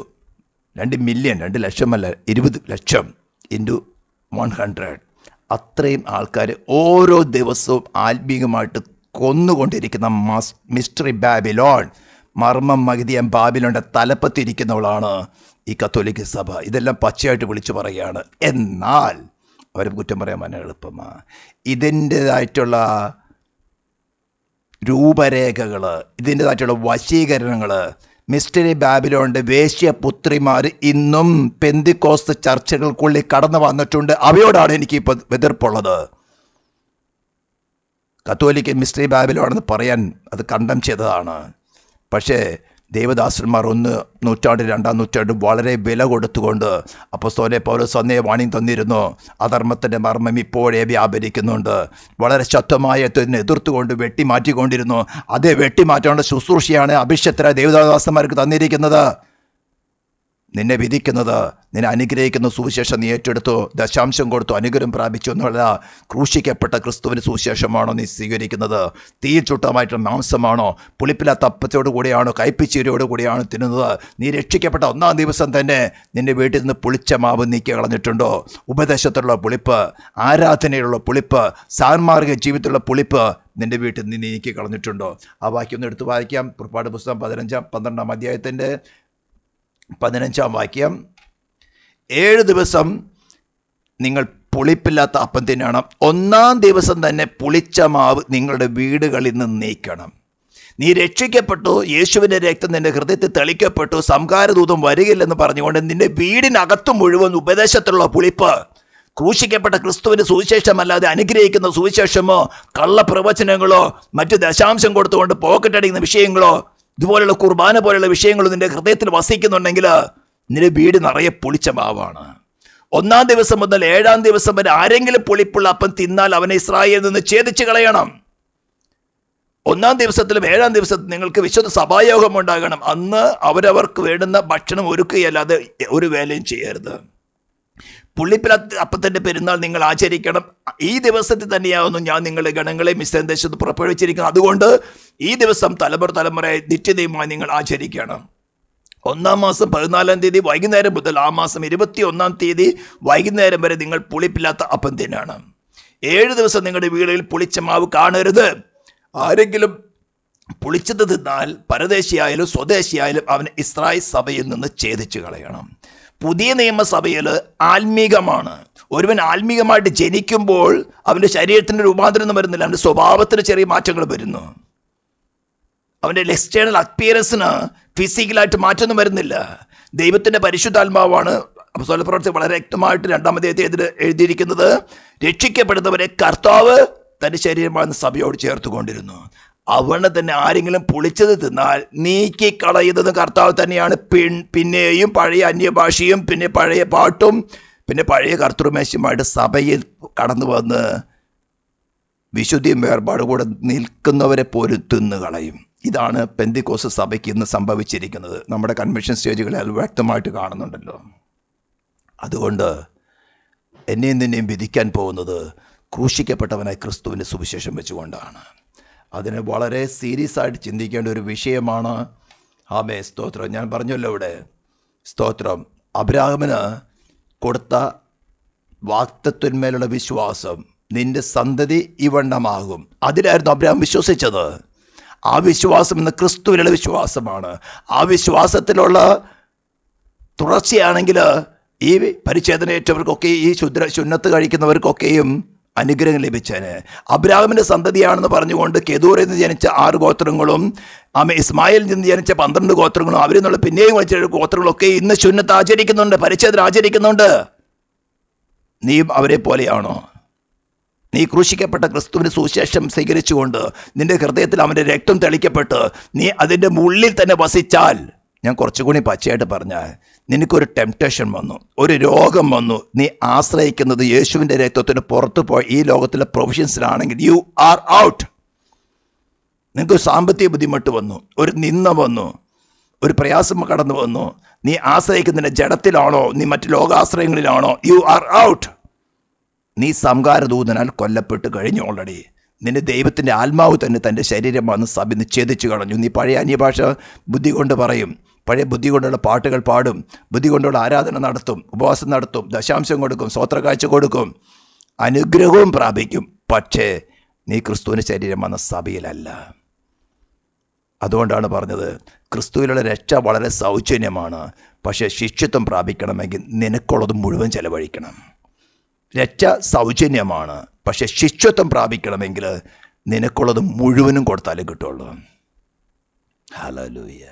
2 മില്യൺ, 2 ലക്ഷമല്ല 20 ലക്ഷം ഇൻറ്റു 100, അത്രയും ആൾക്കാർ ഓരോ ദിവസവും ആത്മീകമായിട്ട് കൊന്നുകൊണ്ടിരിക്കുന്ന മിസ്റ്ററി ബാബിലോൺ, മർമ്മം മഗിതിയം ബാബിലോണിൻ്റെ തലപ്പത്തിരിക്കുന്നവളാണ് ഈ കത്തോലിക്ക സഭ. ഇതെല്ലാം പച്ചയായിട്ട് വിളിച്ചു പറയുകയാണ്. എന്നാൽ അവരെ കുറ്റം പറയാൻ വളരെ എളുപ്പമാണ്. ഇതിൻ്റേതായിട്ടുള്ള രൂപരേഖകൾ, ഇതിൻ്റേതായിട്ടുള്ള വശീകരണങ്ങൾ, മിസ്റ്ററി ബാബിലോണിൻ്റെ വേശ്യപുത്രിമാർ ഇന്നും പെന്തിക്കോസ്ത് ചർച്ചകൾക്കുള്ളിൽ കടന്നു വന്നിട്ടുണ്ട്. അവയോടാണ് എനിക്കിപ്പോൾ എതിർപ്പുള്ളത്. കത്തോലിക്ക മിസ്റ്ററി ബാബിലോണെന്ന് പറയാൻ അത് കണ്ടം ചെയ്തതാണ്. പക്ഷേ ദേവദാസന്മാർ 1 നൂറ്റാണ്ട് 2-ാം നൂറ്റാണ്ട് വളരെ വില കൊടുത്തുകൊണ്ട് അപ്പോസ്തലൻ പൗലോസ് അന്നേ വാണിംഗ് തന്നിരുന്നു. അധർമ്മത്തിൻ്റെ മർമ്മം ഇപ്പോഴേ വ്യാപരിക്കുന്നുണ്ട്. വളരെ ശക്തമായ ഇതിനെ എതിർത്തുകൊണ്ട് വെട്ടിമാറ്റിക്കൊണ്ടിരുന്നു. അതേ വെട്ടിമാറ്റാനുള്ള ശുശ്രൂഷയാണ് അഭിഷേകരായ ദേവദാസന്മാർക്ക് തന്നിരിക്കുന്നത്. നിന്നെ വിധിക്കുന്നത്, നിന്നെ അനുഗ്രഹിക്കുന്ന സുവിശേഷം നീ ഏറ്റെടുത്തു, ദശാംശം കൊടുത്തു, അനുഗ്രഹം പ്രാപിച്ചു എന്നുള്ള ക്രൂശിക്കപ്പെട്ട ക്രിസ്തുവിൻ്റെ സുവിശേഷമാണോ നീ സ്വീകരിക്കുന്നത്? തീയിൽ ചുട്ടമായിട്ടുള്ള മാംസമാണോ? പുളിപ്പില്ലാത്ത അപ്പത്തോടു കൂടിയാണോ? കയ്പിച്ചീരയോടു കൂടിയാണോ തിന്നുന്നത്? നീ രക്ഷിക്കപ്പെട്ട 1-ാം ദിവസം തന്നെ നിൻ്റെ വീട്ടിൽ നിന്ന് പുളിച്ച മാവ് നീക്കി കളഞ്ഞിട്ടുണ്ടോ? ഉപദേശത്തിലുള്ള പുളിപ്പ്, ആരാധനയിലുള്ള പുളിപ്പ്, സാൻമാർഗ ജീവിതത്തിലുള്ള പുളിപ്പ് നിൻ്റെ വീട്ടിൽ നിന്ന് നീക്കി കളഞ്ഞിട്ടുണ്ടോ? ആ വാക്യം ഒന്ന് എടുത്ത് വായിക്കാം. പുറപ്പാട് പുസ്തകം 12-ാം അധ്യായത്തിൻ്റെ 15-ാം വാക്യം. 7 ദിവസം നിങ്ങൾ പുളിപ്പില്ലാത്ത അപ്പം തിന്നണം. 1-ാം ദിവസം തന്നെ പുളിച്ച മാവ് നിങ്ങളുടെ വീടുകളിൽ നിന്ന് നീക്കണം. നീ രക്ഷിക്കപ്പെട്ടു, യേശുവിൻ്റെ രക്തം നിന്റെ ഹൃദയത്തിൽ തെളിക്കപ്പെട്ടു, സംഹാരദൂതം വരികയില്ലെന്ന് പറഞ്ഞുകൊണ്ട് നിന്റെ വീടിനകത്ത് മുഴുവൻ ഉപദേശത്തിലുള്ള പുളിപ്പ്, ക്രൂശിക്കപ്പെട്ട ക്രിസ്തുവിൻ്റെ സുവിശേഷമല്ലാതെ അനുഗ്രഹിക്കുന്ന സുവിശേഷമോ കള്ളപ്രവചനങ്ങളോ മറ്റു ദശാംശം കൊടുത്തുകൊണ്ട് പോക്കറ്റടിക്കുന്ന വിഷയങ്ങളോ ഇതുപോലുള്ള കുർബാന പോലെയുള്ള വിഷയങ്ങൾ നിന്റെ ഹൃദയത്തിൽ വസിക്കുന്നുണ്ടെങ്കിൽ നിന്റെ വീട് നിറയെ പുളിച്ച മാവാണ്. 1-ാം ദിവസം മുതൽ 7-ാം ദിവസം വരെ ആരെങ്കിലും പുളിപ്പുള്ള അപ്പം തിന്നാൽ അവനെ ഇസ്രായേലിൽ നിന്ന് ഛേദിച്ച് കളയണം. 1-ാം ദിവസത്തിലും 7-ാം ദിവസത്തിലും നിങ്ങൾക്ക് വിശുദ്ധ സഭായോഗം ഉണ്ടാകണം. അന്ന് അവരവർക്ക് വേണ്ടുന്ന ഭക്ഷണം ഒരുക്കുകയല്ലാതെ ഒരു വേലയും ചെയ്യരുത്. പുള്ളിപ്പില്ലാത്ത അപ്പത്തിൻ്റെ പെരുന്നാൾ നിങ്ങൾ ആചരിക്കണം. ഈ ദിവസത്തിൽ തന്നെയാവുന്നു ഞാൻ നിങ്ങളുടെ ഗണങ്ങളെ മിസ്രൈം ദേശത്ത് പുറപ്പെടുവിച്ചിരിക്കുന്നത്. അതുകൊണ്ട് ഈ ദിവസം തലമുറയായി നിത്യതയുമായി നിങ്ങൾ ആചരിക്കണം. 1-ാം മാസം 14-ാം തീയതി വൈകുന്നേരം മുതൽ ആ മാസം 21-ാം തീയതി വൈകുന്നേരം വരെ നിങ്ങൾ പുളിപ്പില്ലാത്ത അപ്പം തിന്നാണ്. 7 ദിവസം നിങ്ങളുടെ വീടുകളിൽ പുളിച്ച മാവ് കാണരുത്. ആരെങ്കിലും പുളിച്ചത് തിന്നാൽ പരദേശിയായാലും സ്വദേശിയായാലും അവൻ ഇസ്രായേൽ സഭയിൽ നിന്ന് ഛേദിച്ചു കളയണം. പുതിയ നിയമസഭയിൽ ആത്മീകമാണ്. ഒരുവൻ ആത്മീകമായിട്ട് ജനിക്കുമ്പോൾ അവൻ്റെ ശരീരത്തിൻ്റെ രൂപാന്തരം വരുന്നില്ല, അവൻ്റെ സ്വഭാവത്തിന് ചെറിയ മാറ്റങ്ങൾ വരുന്നു. അവൻ്റെ എക്സ്റ്റേണൽ അപ്പിയറൻസിന് ഫിസിക്കലായിട്ട് മാറ്റമൊന്നും വരുന്നില്ല. ദൈവത്തിൻ്റെ പരിശുദ്ധാത്മാവാണ് അപ്പോസ്തല പ്രവൃത്തി വളരെ വ്യക്തമായിട്ട് 2-ാം അധ്യായത്തിൽ എഴുതിയിരിക്കുന്നത്. രക്ഷിക്കപ്പെടുന്നവരെ കർത്താവ് തൻ്റെ ശരീരമാണെന്ന് സഭയോട് ചേർത്തുകൊണ്ടിരുന്നു. അവന് തന്നെ ആരെങ്കിലും പുളിച്ചത് തിന്നാൽ നീക്കിക്കളയുന്നത് കർത്താവ് തന്നെയാണ്. പിന്നെയും പഴയ അന്യഭാഷയും പിന്നെ പഴയ പാട്ടും പിന്നെ പഴയ കർത്തൃമേശയുമായിട്ട് സഭയിൽ കടന്നു വന്ന് വിശുദ്ധിയും വേർപാട് കൂടെ നിൽക്കുന്നവരെ പോലും തിന്നുകളയും. ഇതാണ് പെന്തിക്കോസ്ത് സഭയ്ക്ക് ഇന്ന് സംഭവിച്ചിരിക്കുന്നത്. നമ്മുടെ കൺവെൻഷൻ സ്റ്റേജുകളിൽ അത് വ്യക്തമായിട്ട് കാണുന്നുണ്ടല്ലോ. അതുകൊണ്ട് എന്നെയും നിന്നെയും വിധിക്കാൻ പോകുന്നത് ക്രൂശിക്കപ്പെട്ടവനായി ക്രിസ്തുവിൻ്റെ സുവിശേഷം വെച്ചുകൊണ്ടാണ്. അതിന് വളരെ സീരിയസ് ആയിട്ട് ചിന്തിക്കേണ്ട ഒരു വിഷയമാണ്. ആമേ സ്തോത്രം. ഞാൻ പറഞ്ഞല്ലോ ഇവിടെ സ്തോത്രം. അബ്രാഹാമിന് കൊടുത്ത വാഗ്ദത്തത്തിന്മേലുള്ള വിശ്വാസം, നിന്റെ സന്തതി ഇവണ്ണമാകും, അതിലായിരുന്നു അബ്രാഹാം വിശ്വസിച്ചത്. ആ വിശ്വാസം ഇന്ന് ക്രിസ്തുവിലുള്ള വിശ്വാസമാണ്. ആ വിശ്വാസത്തിലുള്ള തുടർച്ചയാണെങ്കിൽ ഈ പരിച്ഛേദനയേറ്റവർക്കൊക്കെ ഈ ശുന്നത്ത് കഴിക്കുന്നവർക്കൊക്കെയും അനുഗ്രഹം ലഭിച്ചേന്. അബ്രാഹാമിൻ്റെ സന്തതിയാണെന്ന് പറഞ്ഞുകൊണ്ട് കെതൂറിൽ നിന്ന് ജനിച്ച 6 ഗോത്രങ്ങളും ഇസ്മായിൽ നിന്ന് ജനിച്ച 12 ഗോത്രങ്ങളും അവരിൽ നിന്നുള്ള പിന്നെയും വലിച്ച ഗോത്രങ്ങളൊക്കെ ഇന്ന് ശുന്നത്ത് ആചരിക്കുന്നുണ്ട്, പരിച്ഛേദന ആചരിക്കുന്നുണ്ട്. നീയും അവരെ പോലെയാണോ? നീ ക്രൂശിക്കപ്പെട്ട ക്രിസ്തുവിൻ്റെ സുവിശേഷം സ്വീകരിച്ചുകൊണ്ട് നിന്റെ ഹൃദയത്തിൽ അവൻ്റെ രക്തം തെളിക്കപ്പെട്ട് നീ അതിൻ്റെ ഉള്ളിൽ തന്നെ വസിച്ചാൽ, ഞാൻ കുറച്ചുകൂടി പച്ചയായിട്ട് പറഞ്ഞാൽ, നിനക്കൊരു ടെംപ്റ്റേഷൻ വന്നു, ഒരു രോഗം വന്നു, നീ ആശ്രയിക്കുന്നത് യേശുവിൻ്റെ രക്തത്തിന് പുറത്തു പോയി ഈ ലോകത്തിലെ പ്രൊവിഷൻസിലാണെങ്കിൽ യു ആർ ഔട്ട്. നിനക്ക് സാമ്പത്തിക ബുദ്ധിമുട്ട് വന്നു, ഒരു നിന്ദ വന്നു, ഒരു പ്രയാസം കടന്നു വന്നു, നീ ആശ്രയിക്കുന്നതിൻ്റെ ജഡത്തിലാണോ, നീ മറ്റ് ലോകാശ്രയങ്ങളിലാണോ, യു ആർ ഔട്ട്. നീ സംഹാരദൂതനാൽ കൊല്ലപ്പെട്ട് കഴിഞ്ഞു ഓൾറെഡി. നിന്റെ ദൈവത്തിൻ്റെ ആത്മാവ് തന്നെ തൻ്റെ ശരീരം വന്ന് സഭ നിഷേധിച്ചു കളഞ്ഞു. നീ പഴയ അന്യഭാഷ ബുദ്ധി കൊണ്ട് പറയും, പഴയ ബുദ്ധി കൊണ്ടുള്ള പാട്ടുകൾ പാടും, ബുദ്ധി കൊണ്ടുള്ള ആരാധന നടത്തും, ഉപവാസം നടത്തും, ദശാംശം കൊടുക്കും, സ്വോത്രകാഴ്ച കൊടുക്കും, അനുഗ്രഹവും പ്രാപിക്കും. പക്ഷേ നീ ക്രിസ്തുവിൻ്റെ ശരീരം വന്ന സഭയിലല്ല. അതുകൊണ്ടാണ് പറഞ്ഞത് ക്രിസ്തുവിലുള്ള രക്ഷ വളരെ സൗജന്യമാണ്. പക്ഷേ ശിഷ്യത്വം പ്രാപിക്കണമെങ്കിൽ നിനക്കുള്ളത് മുഴുവൻ ചെലവഴിക്കണം. രക്ഷ സൗജന്യമാണ്, പക്ഷെ ശിഷ്യത്വം പ്രാപിക്കണമെങ്കിൽ നിനക്കുള്ളത് മുഴുവനും കൊടുത്താലേ കിട്ടുള്ളൂ. ഹല്ലേലൂയ.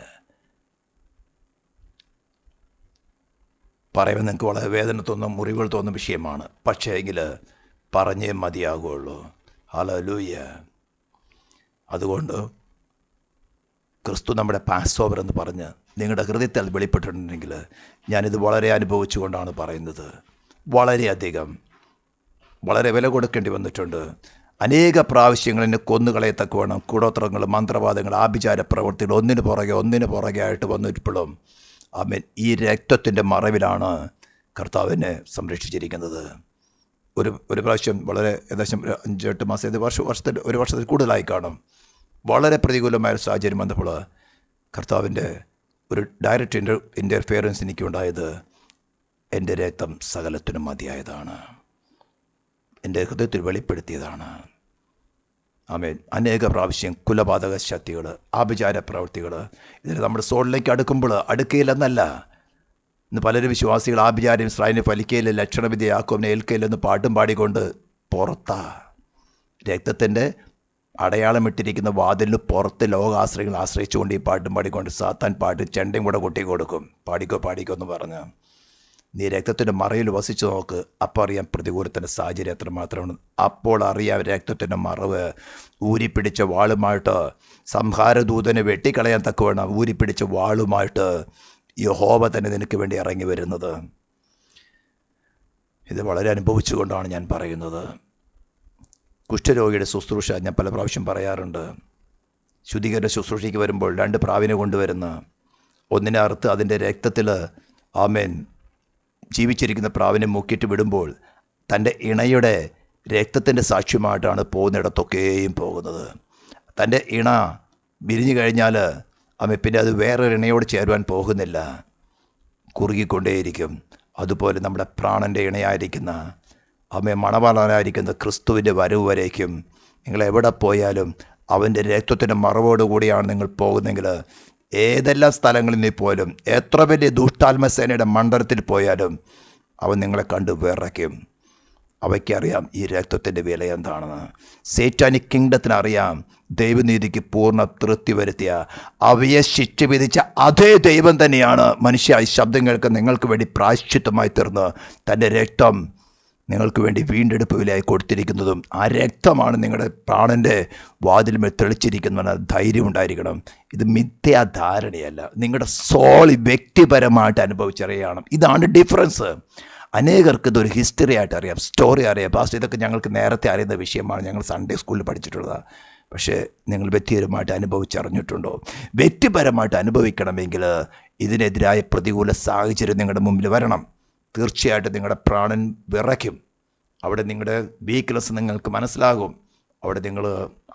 പറയുമ്പോൾ നിങ്ങൾക്ക് വളരെ വേദന തോന്നും, മുറിവുകൾ തോന്നുന്ന വിഷയമാണ്. പക്ഷേ എങ്കിൽ പറഞ്ഞേ മതിയാകുള്ളൂ. ഹല്ലേലൂയ. അതുകൊണ്ട് ക്രിസ്തു നമ്മുടെ പാസ് ഓവർ എന്ന് പറഞ്ഞ് നിങ്ങളുടെ ഹൃദയത്തിൽ അത് വെളിപ്പെട്ടിട്ടുണ്ടെങ്കിൽ, ഞാനിത് വളരെ അനുഭവിച്ചുകൊണ്ടാണ് പറയുന്നത്. വളരെയധികം വളരെ വില കൊടുക്കേണ്ടി വന്നിട്ടുണ്ട്. അനേക പ്രാവശ്യങ്ങൾ എന്നെ കൊന്നുകളയത്തക്കവണ്ണം കൂടോത്രങ്ങൾ, മന്ത്രവാദങ്ങൾ, ആഭിചാര പ്രവൃത്തികൾ ഒന്നിനു പുറകെ ആയിട്ട് വന്നിട്ടും ആമേൻ ഈ രക്തത്തിൻ്റെ മറവിലാണ് കർത്താവിനെ സംരക്ഷിച്ചിരിക്കുന്നത്. ഒരു പ്രാവശ്യം വളരെ ഏകദേശം 5-8 മാസം, ഒരു വർഷത്തിൽ കൂടുതലായി കാണും, വളരെ പ്രതികൂലമായ സാഹചര്യം വന്നപ്പോൾ കർത്താവിൻ്റെ ഒരു ഡയറക്റ്റ് ഇൻ്റർഫിയറൻസ് എനിക്കുണ്ടായത്, എൻ്റെ രക്തം സകലത്തിനും മതിയായതാണ്, എൻ്റെ ഹൃദയത്തിൽ വെളിപ്പെടുത്തിയതാണ്. ആമേൻ. അനേക പ്രാവശ്യം കുലപാതക ശക്തികൾ, ആഭിചാര പ്രവൃത്തികൾ, ഇതിൽ നമ്മുടെ സോളിലേക്ക് അടുക്കുമ്പോൾ അടുക്കയില്ലെന്നല്ല. ഇന്ന് പലരും വിശ്വാസികൾ ആഭിചാരം ഇസ്രായേലിനെ ഫലിക്കയിൽ ലക്ഷണവിധിയാക്കും ഏൽക്കയിലെന്ന് പാട്ടും പാടിക്കൊണ്ട് പുറത്താ. രക്തത്തിൻ്റെ അടയാളമിട്ടിരിക്കുന്ന വാതിലിന് പുറത്ത് ലോകാശ്രയങ്ങൾ ആശ്രയിച്ചുകൊണ്ട് ഈ പാട്ടും പാടിക്കൊണ്ട് സാത്താൻ പാട്ട് ചെണ്ടയും കൂടെ കൊട്ടി കൊടുക്കും. പാടിക്കോ എന്ന് പറഞ്ഞ് നീ രക്തത്തിൻ്റെ മറയിൽ വസിച്ചു നോക്ക്. അപ്പോൾ അറിയാം പ്രതികൂലത്തിൻ്റെ സാഹചര്യം എത്രമാത്രമാണ്. അപ്പോൾ അറിയാം രക്തത്തിൻ്റെ മറവ്. ഊരിപ്പിടിച്ച വാളുമായിട്ട് സംഹാരദൂതനെ വെട്ടിക്കളയാൻ തക്കവണ്ണം ഊരിപ്പിടിച്ച വാളുമായിട്ട് യഹോവ തന്നെ നിനക്ക് വേണ്ടി ഇറങ്ങി വരുന്നത്. ഇത് വളരെ അനുഭവിച്ചുകൊണ്ടാണ് ഞാൻ പറയുന്നത്. കുഷ്ഠരോഗിയുടെ ശുശ്രൂഷ ഞാൻ പല പ്രാവശ്യം പറയാറുണ്ട്. ശുദ്ധീകരണ ശുശ്രൂഷയ്ക്ക് വരുമ്പോൾ 2 പ്രാവിനെ കൊണ്ടുവരുന്ന, ഒന്നിനെ അറുത്ത് അതിൻ്റെ രക്തത്തിൽ ആമേൻ ജീവിച്ചിരിക്കുന്ന പ്രാവിനെ മുക്കിയിട്ട് വിടുമ്പോൾ തൻ്റെ ഇണയുടെ രക്തത്തിൻ്റെ സാക്ഷ്യമായിട്ടാണ് പോകുന്നിടത്തൊക്കെയും പോകുന്നത്. തൻ്റെ ഇണ വിരിഞ്ഞു കഴിഞ്ഞാൽ പിന്നെ അത് വേറൊരു ഇണയോട് ചേരുവാൻ പോകുന്നില്ല, കുറുകിക്കൊണ്ടേയിരിക്കും. അതുപോലെ നമ്മുടെ പ്രാണൻ്റെ ഇണയായിരിക്കുന്ന മണവാളനായിരിക്കുന്ന ക്രിസ്തുവിൻ്റെ വരവ് വരേക്കും നിങ്ങൾ എവിടെ പോയാലും അവൻ്റെ രക്തത്തിൻ്റെ മറവോടുകൂടിയാണ് നിങ്ങൾ പോകുന്നതെങ്കിൽ, ഏതെല്ലാം സ്ഥലങ്ങളിൽ നിന്ന് പോയാലും, എത്ര വലിയ ദുഷ്ടാത്മസേനയുടെ മണ്ഡലത്തിൽ പോയാലും അവൻ നിങ്ങളെ കണ്ട് വിറയ്ക്കും. അവയ്ക്കറിയാം ഈ രക്തത്തിൻ്റെ വില എന്താണെന്ന്. സേറ്റാനിക് കിങ്ഡത്തിനറിയാം ദൈവനീതിക്ക് പൂർണ്ണ തൃപ്തി വരുത്തിയ അവയെ ശിക്ഷ വിധിച്ച അതേ ദൈവം തന്നെയാണ് മനുഷ്യ ഈ ശബ്ദം കേൾക്കുന്ന നിങ്ങൾക്ക് വേണ്ടി പ്രായശ്ചിത്തമായി തീർന്ന് തൻ്റെ രക്തം നിങ്ങൾക്ക് വേണ്ടി വീണ്ടെടുപ്പ് വിലയായി കൊടുത്തിരിക്കുന്നതും. ആ രക്തമാണ് നിങ്ങളുടെ പ്രാണൻ്റെ വാതിൽമേൽ തെളിച്ചിരിക്കുന്നതിന് ധൈര്യം ഉണ്ടായിരിക്കണം. ഇത് മിഥ്യാധാരണയല്ല, നിങ്ങളുടെ സോൾ വ്യക്തിപരമായിട്ട് അനുഭവിച്ചറിയണം. ഇതാണ് ഡിഫറൻസ്. അനേകർക്ക് ഇതൊരു ഹിസ്റ്ററി ആയിട്ട് അറിയാം, സ്റ്റോറി അറിയാം. പാസ്റ്റ് ഇതൊക്കെ ഞങ്ങൾക്ക് നേരത്തെ അറിയുന്ന വിഷയമാണ്, ഞങ്ങൾ സൺഡേ സ്കൂളിൽ പഠിച്ചിട്ടുള്ളതാണ്. പക്ഷേ നിങ്ങൾ വ്യക്തിപരമായിട്ട് അനുഭവിച്ചറിഞ്ഞിട്ടുണ്ടോ? വ്യക്തിപരമായിട്ട് അനുഭവിക്കണമെങ്കിൽ ഇതിനെതിരായ പ്രതികൂല സാഹചര്യം നിങ്ങളുടെ മുമ്പിൽ വരണം. തീർച്ചയായിട്ടും നിങ്ങളുടെ പ്രാണൻ വിറയ്ക്കും. അവിടെ നിങ്ങളുടെ വീക്ക്നെസ് നിങ്ങൾക്ക് മനസ്സിലാകും. അവിടെ നിങ്ങൾ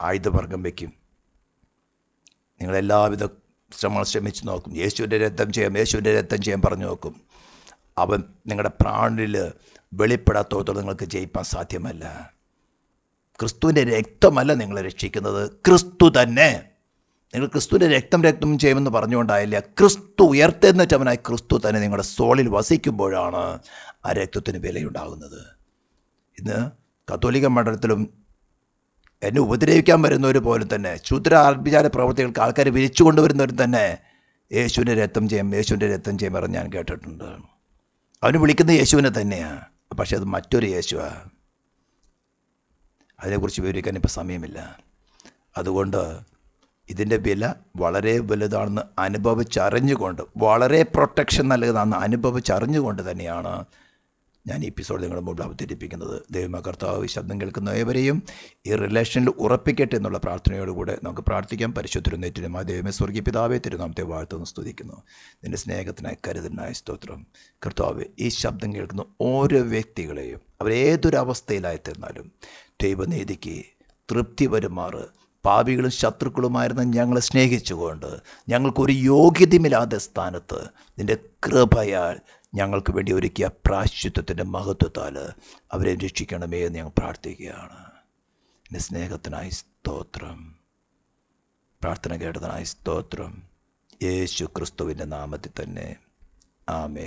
ആയുധവർഗം വയ്ക്കും. നിങ്ങളെല്ലാവിധ ശ്രമിച്ച് നോക്കും. യേശുവിൻ്റെ രക്തം ചെയ്യാൻ പറഞ്ഞു നോക്കും. അവൻ നിങ്ങളുടെ പ്രാണനിൽ വെളിപ്പെടാത്തോളം നിങ്ങൾക്ക് ജയിപ്പാൻ സാധ്യമല്ല. ക്രിസ്തുവിൻ്റെ രക്തമല്ല നിങ്ങളെ രക്ഷിക്കുന്നത്, ക്രിസ്തു തന്നെ. നിങ്ങൾ ക്രിസ്തുവിൻ്റെ രക്തം ചെയ്യുമെന്ന് പറഞ്ഞുകൊണ്ടായില്ല. ക്രിസ്തു ഉയർത്തെഴുന്നേറ്റവനായ ക്രിസ്തു തന്നെ നിങ്ങളുടെ സോളിൽ വസിക്കുമ്പോഴാണ് ആ രക്തത്തിന് വിലയുണ്ടാകുന്നത്. ഇന്ന് കത്തോലിക്ക മണ്ഡലത്തിലും എന്നെ ഉപദ്രവിക്കാൻ വരുന്നവർ പോലും തന്നെ, ക്ഷുദ്ര ആത്മചാര പ്രവർത്തികൾക്ക് ആൾക്കാർ വിരിച്ചു കൊണ്ടുവരുന്നവരും തന്നെ യേശുവിൻ്റെ രക്തം ചെയ്യും പറഞ്ഞ് ഞാൻ കേട്ടിട്ടുണ്ട്. അവന് വിളിക്കുന്നത് യേശുവിനെ തന്നെയാണ്, പക്ഷെ അത് മറ്റൊരു യേശുവാണ്. അതിനെക്കുറിച്ച് വിവരിക്കാൻ ഇപ്പോൾ സമയമില്ല. അതുകൊണ്ട് ഇതിൻ്റെ വില വളരെ വലുതാണെന്ന് അനുഭവിച്ചറിഞ്ഞുകൊണ്ട്, വളരെ പ്രൊട്ടക്ഷൻ നൽകുന്നതെന്ന് അനുഭവിച്ചറിഞ്ഞുകൊണ്ട് തന്നെയാണ് ഞാൻ ഈ എപ്പിസോഡ് നിങ്ങളുടെ മുമ്പിൽ അവതരിപ്പിക്കുന്നത്. ദൈവമേ കർത്താവ് ശബ്ദം കേൾക്കുന്ന ഏവരെയും ഈ റിലേഷനിൽ ഉറപ്പിക്കട്ടെ എന്നുള്ള പ്രാർത്ഥനയോടുകൂടെ നമുക്ക് പ്രാർത്ഥിക്കാം. പരിശുദ്ധരും ദൈവമേ സ്വർഗീയ പിതാവേ, തിരുനാമത്തെ വാഴ്ത്തുന്നു സ്തുതിക്കുന്നു. നിൻ്റെ സ്നേഹത്തിനായി കരുതലിനായി സ്തോത്രം. കർത്താവ് ഈ ശബ്ദം കേൾക്കുന്ന ഓരോ വ്യക്തികളെയും അവരേതൊരവസ്ഥയിലായിത്തീർന്നാലും ദൈവനീതിക്ക് തൃപ്തി വരുമാറ് പാപികളും ശത്രുക്കളുമായിരുന്ന ഞങ്ങളെ സ്നേഹിച്ചുകൊണ്ട് ഞങ്ങൾക്കൊരു യോഗ്യതയുമില്ലാത്ത സ്ഥാനത്ത് നിൻ്റെ കൃപയാൽ ഞങ്ങൾക്ക് വേണ്ടി ഒരുക്കിയ പ്രായശ്ചിത്തത്തിൻ്റെ മഹത്വത്താൽ അവരെ രക്ഷിക്കണമേ എന്ന് ഞങ്ങൾ പ്രാർത്ഥിക്കുകയാണ്. എൻ്റെ സ്നേഹത്തിനായി സ്തോത്രം, പ്രാർത്ഥന കേട്ടതിനായി സ്തോത്രം. യേശു ക്രിസ്തുവിൻ്റെ നാമത്തിൽ തന്നെ ആമേൻ.